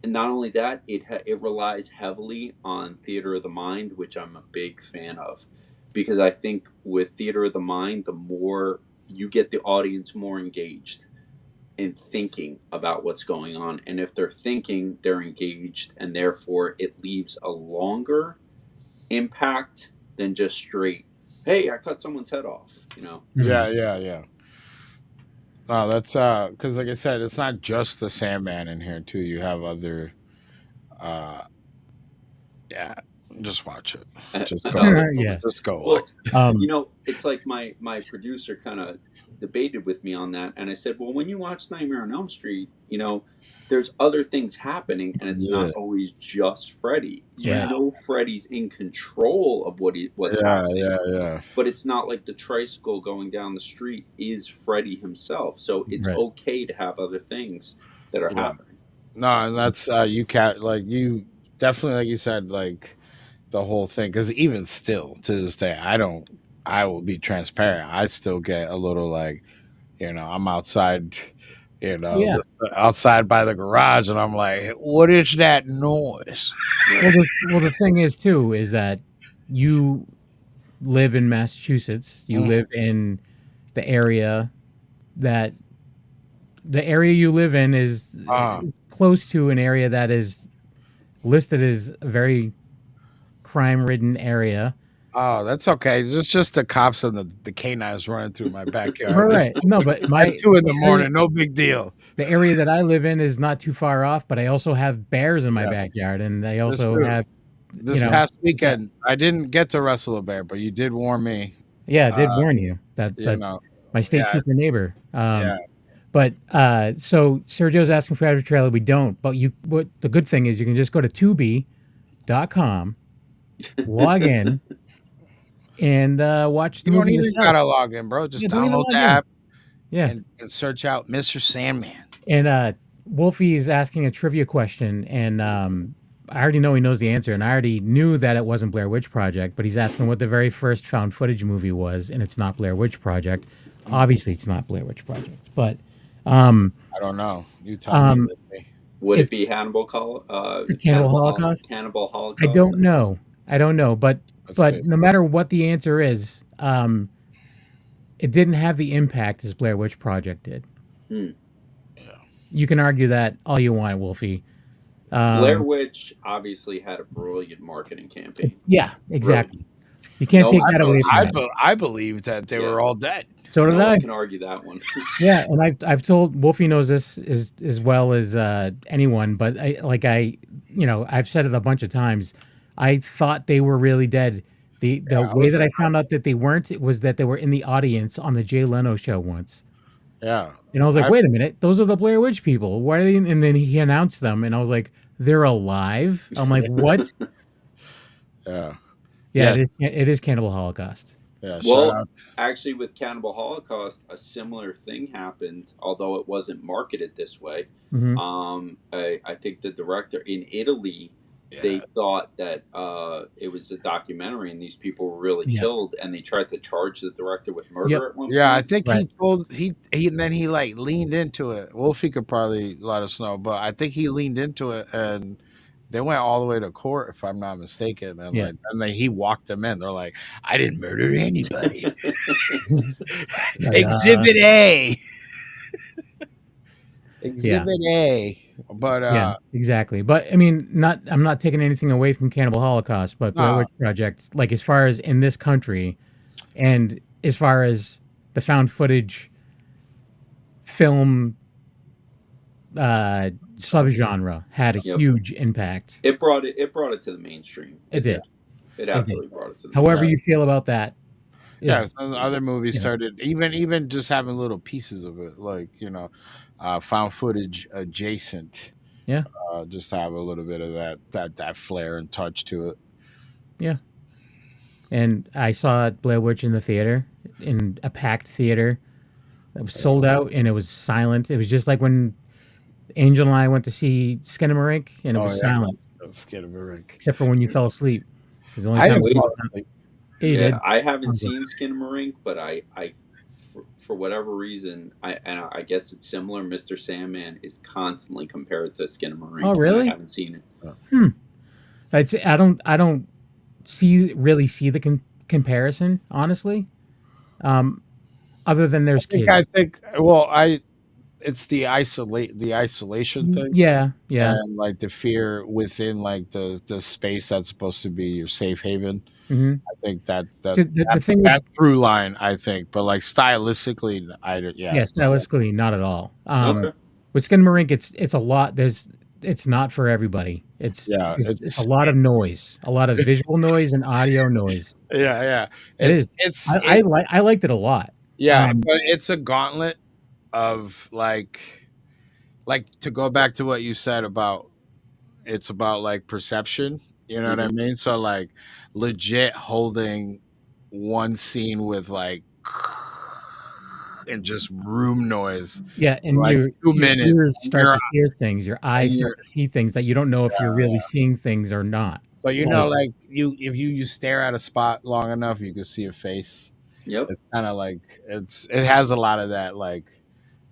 And not only that, it relies heavily on theater of the mind, which I'm a big fan of, because I think with theater of the mind, the more you get the audience more engaged in thinking about what's going on, and if they're thinking, they're engaged, and therefore it leaves a longer impact than just straight, "Hey, I cut someone's head off," you know. Yeah. No, that's because, like I said, it's not just the Sandman in here too. You have other, yeah. Just watch it. Just go. Yeah. Just go Well, watch. you know, it's like my producer kind of debated with me on that, and I said, well, when you watch Nightmare on Elm Street, you know, there's other things happening, and it's not always just Freddy. You know, Freddy's in control of what's happening. Yeah. But it's not like the tricycle going down the street is Freddy himself. So it's okay to have other things that are happening. No, and that's you definitely, like you said, like the whole thing, because even still to this day, I will be transparent, I still get a little like, I'm outside, just outside by the garage, and I'm like, what is that noise? Well, the thing is too is that you live in Massachusetts, you live in the area you live in is close to an area that is listed as a very crime-ridden area. Oh, that's okay. It's just the cops and the canines running through my backyard. Right. No, but at 2 a.m, no big deal. The area that I live in is not too far off, but I also have bears in my backyard, and I also have. This past weekend, I didn't get to wrestle a bear, but you did warn me. Yeah, I did warn you that my state trooper neighbor. But so Sergio's asking for our trailer. We don't, but what the good thing is you can just go to Tubi.com, log in, and watch the movie. You don't even gotta log in, bro. Just download the app. Yeah, and search out Mr. Sandman. And Wolfie is asking a trivia question, and I already know he knows the answer, and I already knew that it wasn't Blair Witch Project, but he's asking what the very first found footage movie was, and it's not Blair Witch Project. Obviously, it's not Blair Witch Project, but I don't know. You tell me. Would it be Cannibal Holocaust? Cannibal Holocaust? I don't know, but no matter what the answer is, it didn't have the impact as Blair Witch Project did. Yeah. You can argue that all you want, Wolfie. Blair Witch obviously had a brilliant marketing campaign. Yeah, exactly. Brilliant. You can't take that away from that. I believe that they were all dead. So did I. I can argue that one. Yeah, and I've told Wolfie knows this as well as anyone, but I've said it a bunch of times. I thought they were really dead. The way that I found out that they weren't was that they were in the audience on the Jay Leno show once. Yeah. And I was like, wait a minute, those are the Blair Witch people. Why are they? And then he announced them, and I was like, they're alive? I'm like, what? Yeah. Yeah, yes. It is Cannibal Holocaust. Yeah, well, actually, with Cannibal Holocaust, a similar thing happened, although it wasn't marketed this way. Mm-hmm. I think the director in Italy, they thought that it was a documentary and these people were really killed, and they tried to charge the director with murder at one point. Yeah, I think and then he like leaned into it. Wolfie could probably let us know, but I think he leaned into it, and they went all the way to court, if I'm not mistaken. And and then he walked them in. They're like, I didn't murder anybody. Exhibit A. Exhibit A. But exactly. But I mean, I'm not taking anything away from Cannibal Holocaust, but Blair Witch Project, like as far as in this country, and as far as the found footage film subgenre, had a huge impact. It brought it to the mainstream. It did. It absolutely brought it to the However you feel about that. Other movies started even just having little pieces of it, like found footage adjacent. Yeah. Just have a little bit of that flair and touch to it. Yeah. And I saw Blair Witch in the theater, in a packed theater. It was sold out, and it was silent. It was just like when Angel and I went to see Skinamarink, and it was silent. Skinamarink. Except for when you fell asleep. I haven't seen Skinamarink, but I for whatever reason, I guess it's similar. Mr. Sandman is constantly compared to Skinamarink. Oh, really? I haven't seen it. I don't really see the comparison, honestly. Other than there's kids. It's the isolation thing. Yeah. And like the fear within like the space that's supposed to be your safe haven. Mm-hmm. I think that the through line, I think, but like stylistically, stylistically, not at all. Okay. With Skinamarink, it's a lot. It's not for everybody. It's a lot of noise, a lot of visual noise and audio noise. Yeah. I liked it a lot. Yeah, but it's a gauntlet of like to go back to what you said about it's about like perception. You know what I mean? So like legit holding one scene with like and just room noise. Yeah, and like your 2 minutes. ears start to hear things, your eyes start to see things that you don't know if you're really seeing things or not. So like if you stare at a spot long enough, you can see a face. Yep. It's kind of like it has a lot of that like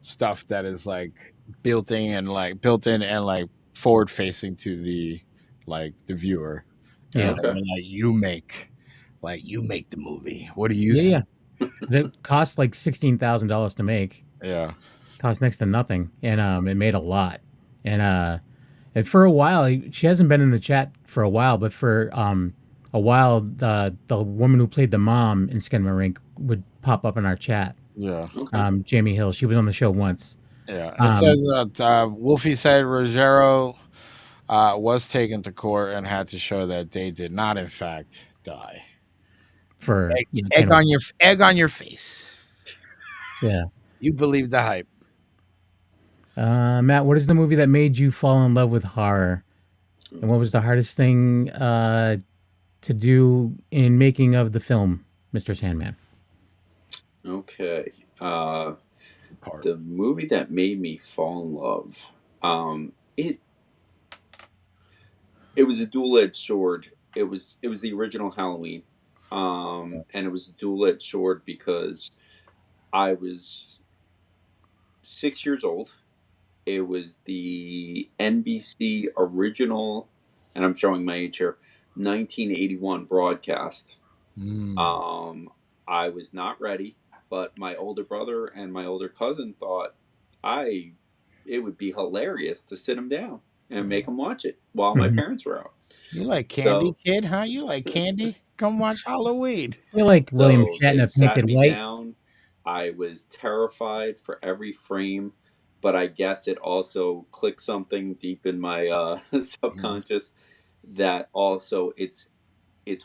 stuff that is like built in and like forward facing to the viewer. Yeah. Okay. And, you make the movie. What do you see? Yeah. It cost like $16,000 to make. Yeah. Cost next to nothing, and it made a lot. And for a while, she hasn't been in the chat for a while, but for a while, the woman who played the mom in Skinamarink would pop up in our chat. Yeah. Okay. Jamie Hill. She was on the show once. Yeah. It says that Wolfie said Ruggiero was taken to court and had to show that they did not, in fact, die. For egg on your face. Yeah. You believe the hype. Matt, what is the movie that made you fall in love with horror? And what was the hardest thing to do in making of the film, Mr. Sandman? Okay. The movie that made me fall in love. It was a dual-edged sword. It was the original Halloween. And it was a dual-edged sword because I was 6 years old. It was the NBC original, and I'm showing my age here, 1981 broadcast. I was not ready, but my older brother and my older cousin thought it would be hilarious to sit them down and make them watch it while my parents were out. You like candy, kid, huh? You like candy? Come watch Halloween. You like William Shatner painted white? Down. I was terrified for every frame, but I guess it also clicked something deep in my subconscious that also it's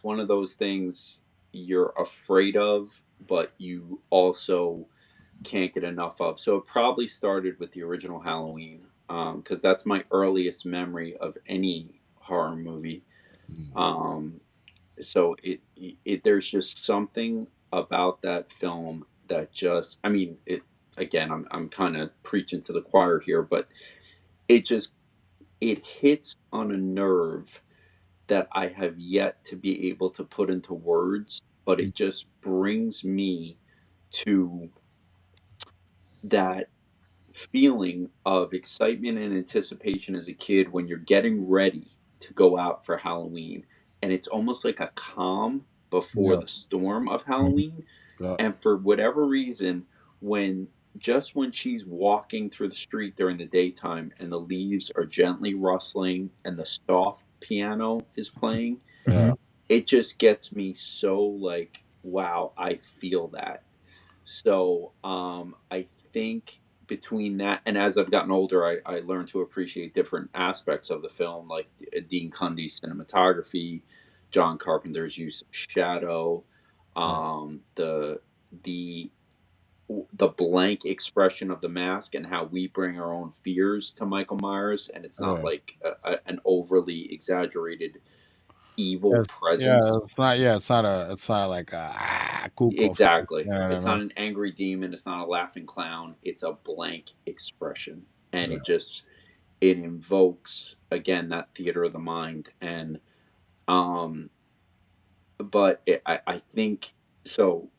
one of those things you're afraid of, but you also can't get enough of. So it probably started with the original Halloween, because that's my earliest memory of any horror movie. So there's just something about that film that just, I mean, again, I'm kind of preaching to the choir here, but it hits on a nerve that I have yet to be able to put into words, but it just brings me to that feeling of excitement and anticipation as a kid when you're getting ready to go out for Halloween, and it's almost like a calm before the storm of Halloween. And for whatever reason, when she's walking through the street during the daytime and the leaves are gently rustling and the soft piano is playing, it just gets me so like, wow, I feel that. So I think between that and as I've gotten older, I learned to appreciate different aspects of the film, like Dean Cundy's cinematography, John Carpenter's use of shadow, the blank expression of the mask and how we bring our own fears to Michael Myers, and it's not like an overly exaggerated evil presence. It's not like a exactly. It's not an angry demon. It's not a laughing clown. It's a blank expression, and it invokes again that theater of the mind. And but I think so.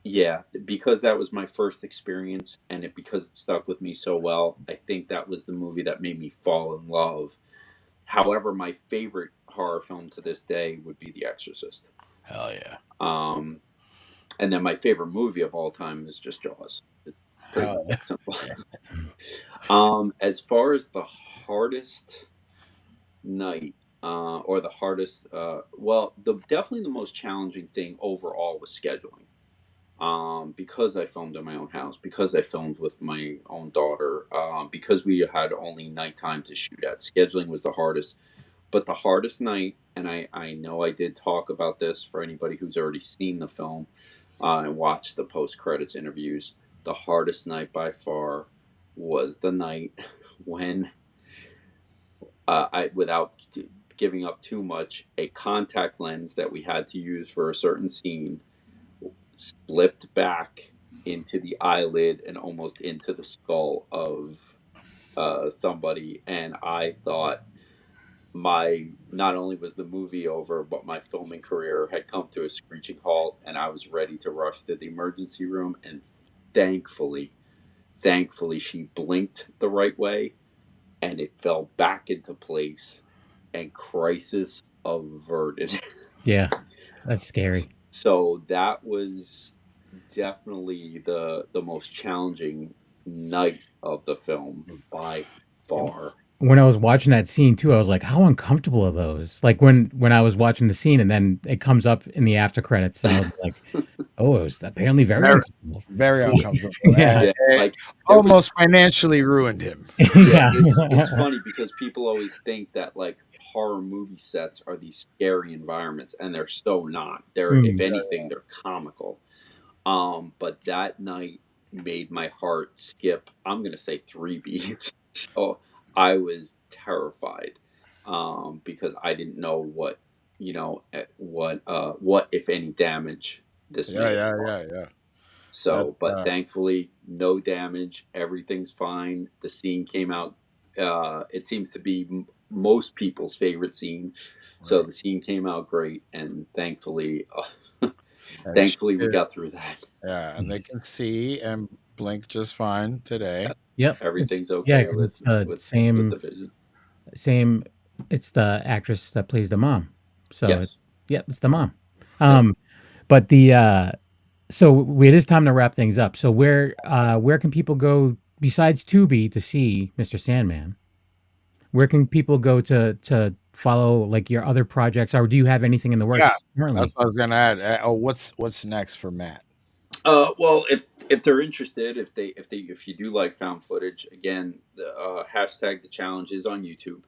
Yeah, because that was my first experience, and because it stuck with me so well, I think that was the movie that made me fall in love. However, my favorite horror film to this day would be The Exorcist. Hell yeah. And then my favorite movie of all time is just Jaws. It's pretty Hell yeah. simple. As far as the hardest night, or the hardest, well, definitely the most challenging thing overall was scheduling. Because I filmed in my own house, because I filmed with my own daughter, because we had only nighttime to shoot at, scheduling was the hardest. But the hardest night, and I know I did talk about this for anybody who's already seen the film and watched the post-credits interviews, the hardest night by far was the night when, without giving up too much, a contact lens that we had to use for a certain scene slipped back into the eyelid and almost into the skull of somebody, and I thought not only was the movie over, but my filming career had come to a screeching halt, and I was ready to rush to the emergency room. And thankfully, she blinked the right way, and it fell back into place, and crisis averted. Yeah, that's scary. So that was definitely the most challenging night of the film by far. When I was watching that scene too, I was like, how uncomfortable are those? Like when I was watching the scene and then it comes up in the after credits, I was like, oh, it was apparently very uncomfortable. Very uncomfortable. Yeah. Like almost financially ruined him. Yeah, it's funny because people always think that like horror movie sets are these scary environments, and they're so not. They're if anything, they're comical. But that night made my heart skip, I'm gonna say 3 beats. So I was terrified, because I didn't know what if any damage this made. Yeah. So, but thankfully, no damage. Everything's fine. The scene came out. It seems to be most people's favorite scene. So the scene came out great, and thankfully, we got through that. Yeah, and they can see and blink just fine today. Yep, everything's okay. Yeah, because it's the with same. the vision. Same. It's the actress that plays the mom. So yes. It's the mom. But so it is time to wrap things up. So where can people go besides Tubi to see Mr. Sandman? Where can people go to follow like your other projects, or do you have anything in the works currently? That's what I was gonna add. What's next for Matt? Well, if they're interested, if you do like found footage, again, the hashtag the challenge is on YouTube.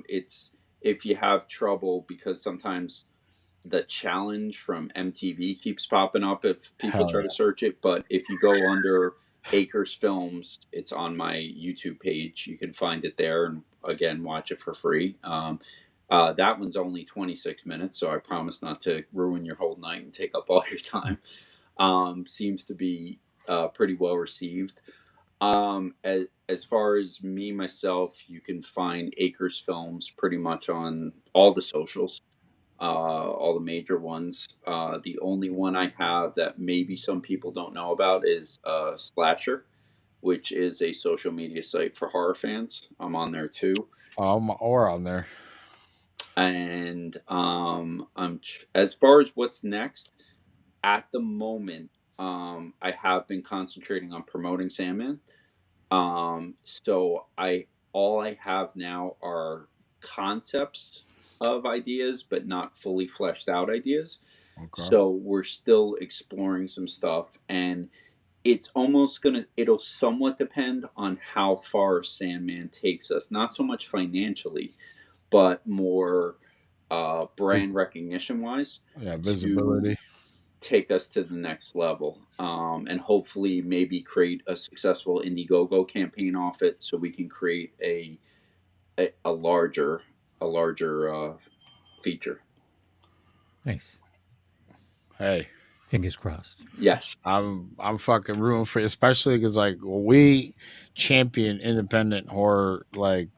It's if you have trouble, because sometimes the challenge from MTV keeps popping up if people try to search it. But if you go under Acres Films, it's on my YouTube page. You can find it there, and again, watch it for free. That one's only 26 minutes, so I promise not to ruin your whole night and take up all your time. Seems to be pretty well received. As far as me, myself, you can find Acres Films pretty much on all the socials, all the major ones. The only one I have that maybe some people don't know about is Slasher, which is a social media site for horror fans. I'm on there too. Or on there. And as far as what's next, at the moment, I have been concentrating on promoting Sandman. So all I have now are concepts of ideas, but not fully fleshed out ideas. Okay. So we're still exploring some stuff, and it's almost it'll somewhat depend on how far Sandman takes us. Not so much financially, but more brand recognition wise. Yeah, visibility. Take us to the next level, and hopefully maybe create a successful Indiegogo campaign off it, so we can create a larger feature. Nice. Hey, fingers crossed. Yes, I'm fucking rooting for you, especially because like we champion independent horror, like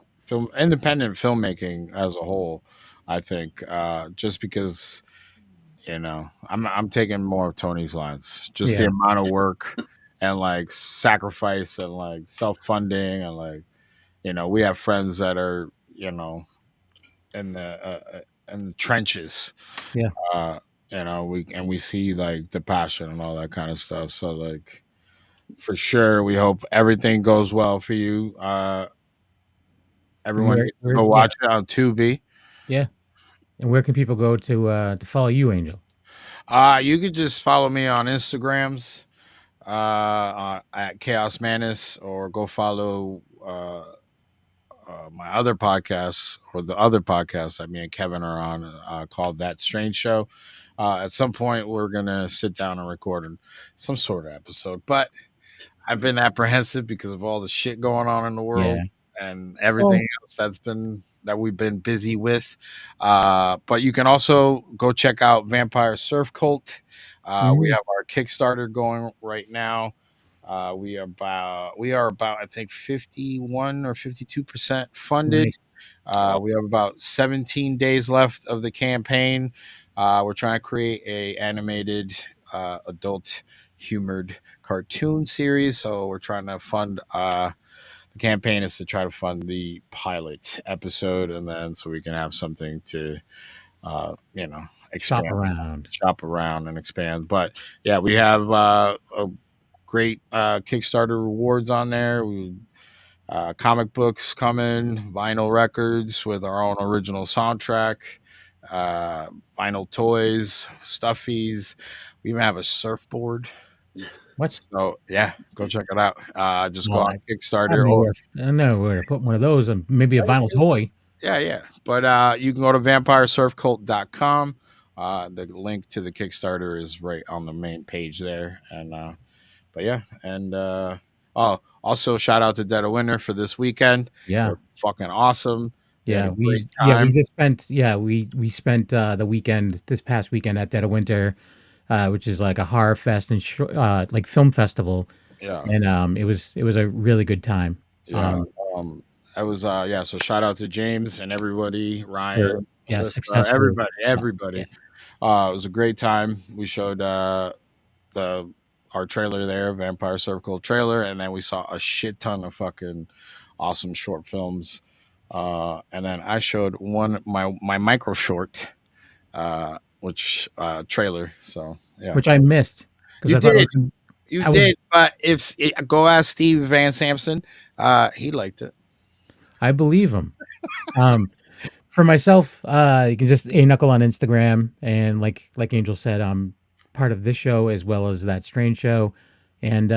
independent filmmaking as a whole. I think just because I'm taking more of Tony's lines. Just the amount of work and like sacrifice and like self-funding and like we have friends that are in the trenches. Yeah. We see like the passion and all that kind of stuff. So like for sure, we hope everything goes well for you. Everyone needs to go watch it on Tubi. Yeah. And where can people go to follow you, Angel? You could just follow me on Instagrams at Chaos Manus, or go follow my other podcasts, or the other podcasts that me and Kevin are on, called That Strange Show. At some point, we're gonna sit down and record some sort of episode, but I've been apprehensive because of all the shit going on in the world and everything else that we've been busy with. But you can also go check out Vampire Surf Cult. We have our Kickstarter going right now. We are about I think 51 or 52% funded. We have about 17 days left of the campaign. We're trying to create a animated adult humored cartoon series, so we're trying to fund the campaign is to try to fund the pilot episode, and then so we can have something to expand, shop around and expand. But yeah, we have a great Kickstarter rewards on there. Comic books coming, vinyl records with our own original soundtrack, vinyl toys, stuffies. We even have a surfboard. What? So yeah, go check it out. Just go on Kickstarter. I know where to put one of those, and maybe a vinyl toy. Yeah. But you can go to vampiresurfcult.com. The link to the Kickstarter is right on the main page there. And but yeah, and also shout out to Dead of Winter for this weekend. Yeah, they're fucking awesome. We spent the weekend this past weekend at Dead of Winter, which is like a horror fest and like film festival. Yeah, and it was a really good time. Yeah, I was So shout out to James and everybody, Ryan, everybody. It was a great time. We showed our trailer there, Vampire Circle trailer, and then we saw a shit ton of fucking awesome short films. And then I showed my micro short, which trailer. So yeah, which I missed. You did, but go ask Steve Van Sampson, he liked it. I believe him. For myself, you can just A-Knuckle on Instagram, and like Angel said, I'm part of this show as well as That Strange Show. And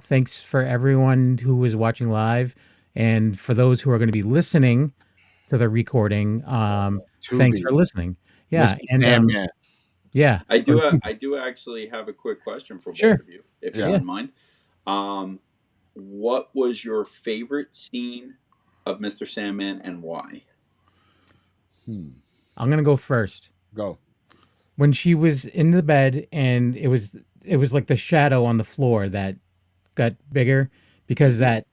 thanks for everyone who was watching live, and for those who are going to be listening to the recording, thanks for listening. Yeah, and yeah, I do actually have a quick question for both of you, if you don't mind. What was your favorite scene of Mr. Sandman, and why? I'm gonna go first. Go. When she was in the bed, and it was like the shadow on the floor that got bigger, because that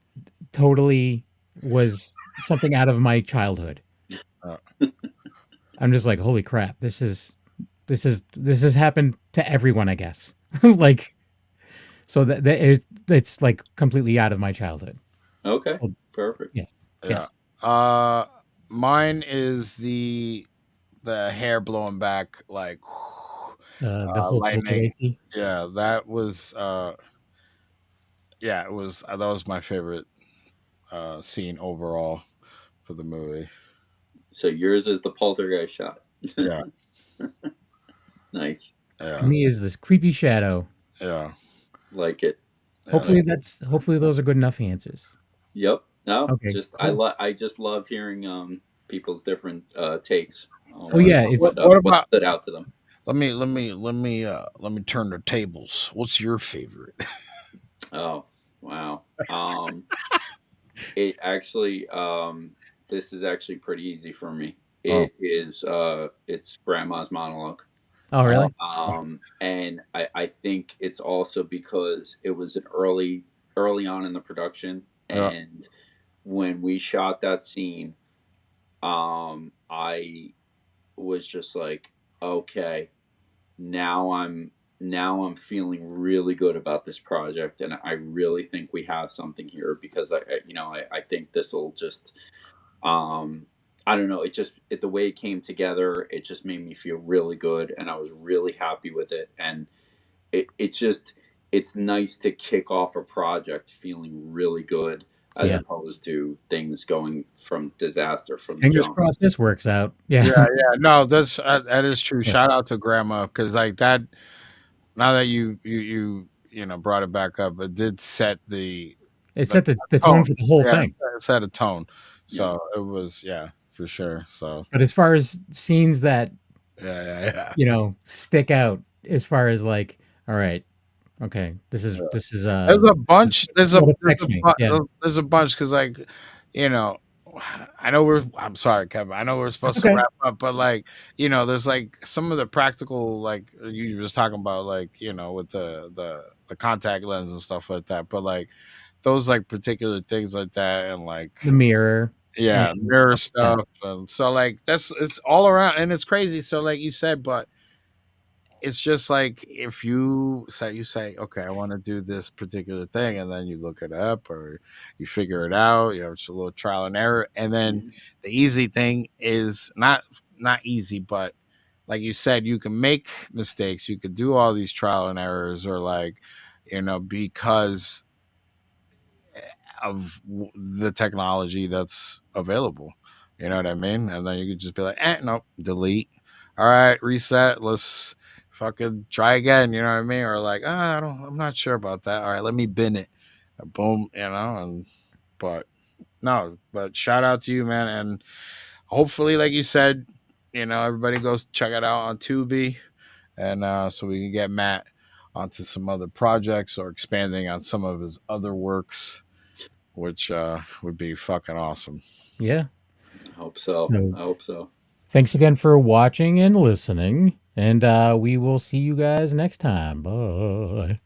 totally was something out of my childhood. I'm just like, holy crap, this has happened to everyone, I guess. Like, so that it's like completely out of my childhood. Okay, perfect. Yeah. Mine is the hair blowing back, like the whole lightning. Yeah, that was it was that was my favorite scene overall for the movie. So yours is the poltergeist shot. Yeah. Nice. Yeah. And he is this creepy shadow. Yeah. Like it. Hopefully those are good enough answers. Yep. No. Okay. Cool. I just love hearing people's different takes. What stood out to them? Let me turn the tables. What's your favorite? Oh, wow. It actually this is actually pretty easy for me. It's Grandma's monologue. Oh, really? And I think it's also because it was an early on in the production, and when we shot that scene, I was just like, okay, now I'm feeling really good about this project, and I really think we have something here, because I think this will just, I don't know, the way it came together, it just made me feel really good, and I was really happy with it. And it's nice to kick off a project feeling really good, as opposed to things going from disaster from the Fingers jump. crossed this works out. Yeah. Yeah. No, that is true. Shout out to Grandma, because like that. Now that you brought it back up, it did set the set the tone for the whole thing. It set a tone. So it was, for sure. So, but as far as scenes that stick out, as far as like, all right, okay, this is there's a bunch. There's a bunch, because like, I know I'm sorry, Kevin. I know we're supposed to wrap up, but like, there's like some of the practical, like you was talking about, like, with the contact lens and stuff like that. But like those like particular things like that, and like the mirror, mirror stuff, and so like it's all around, and it's crazy. So like you said, but it's just like, if you say, okay, I want to do this particular thing, and then you look it up or you figure it out, it's a little trial and error. And then the easy thing is not easy, but like you said, you can make mistakes, you could do all these trial and errors, or like, because of the technology that's available, you know what I mean? And then you could just be like, no, delete. All right, reset. Let's fucking try again. You know what I mean? Or like, I'm not sure about that. All right, let me bin it. Boom, but shout out to you, man. And hopefully, like you said, everybody goes check it out on Tubi, and so we can get Matt onto some other projects, or expanding on some of his other works, which would be fucking awesome. Yeah. I hope so. Thanks again for watching and listening, and we will see you guys next time. Bye.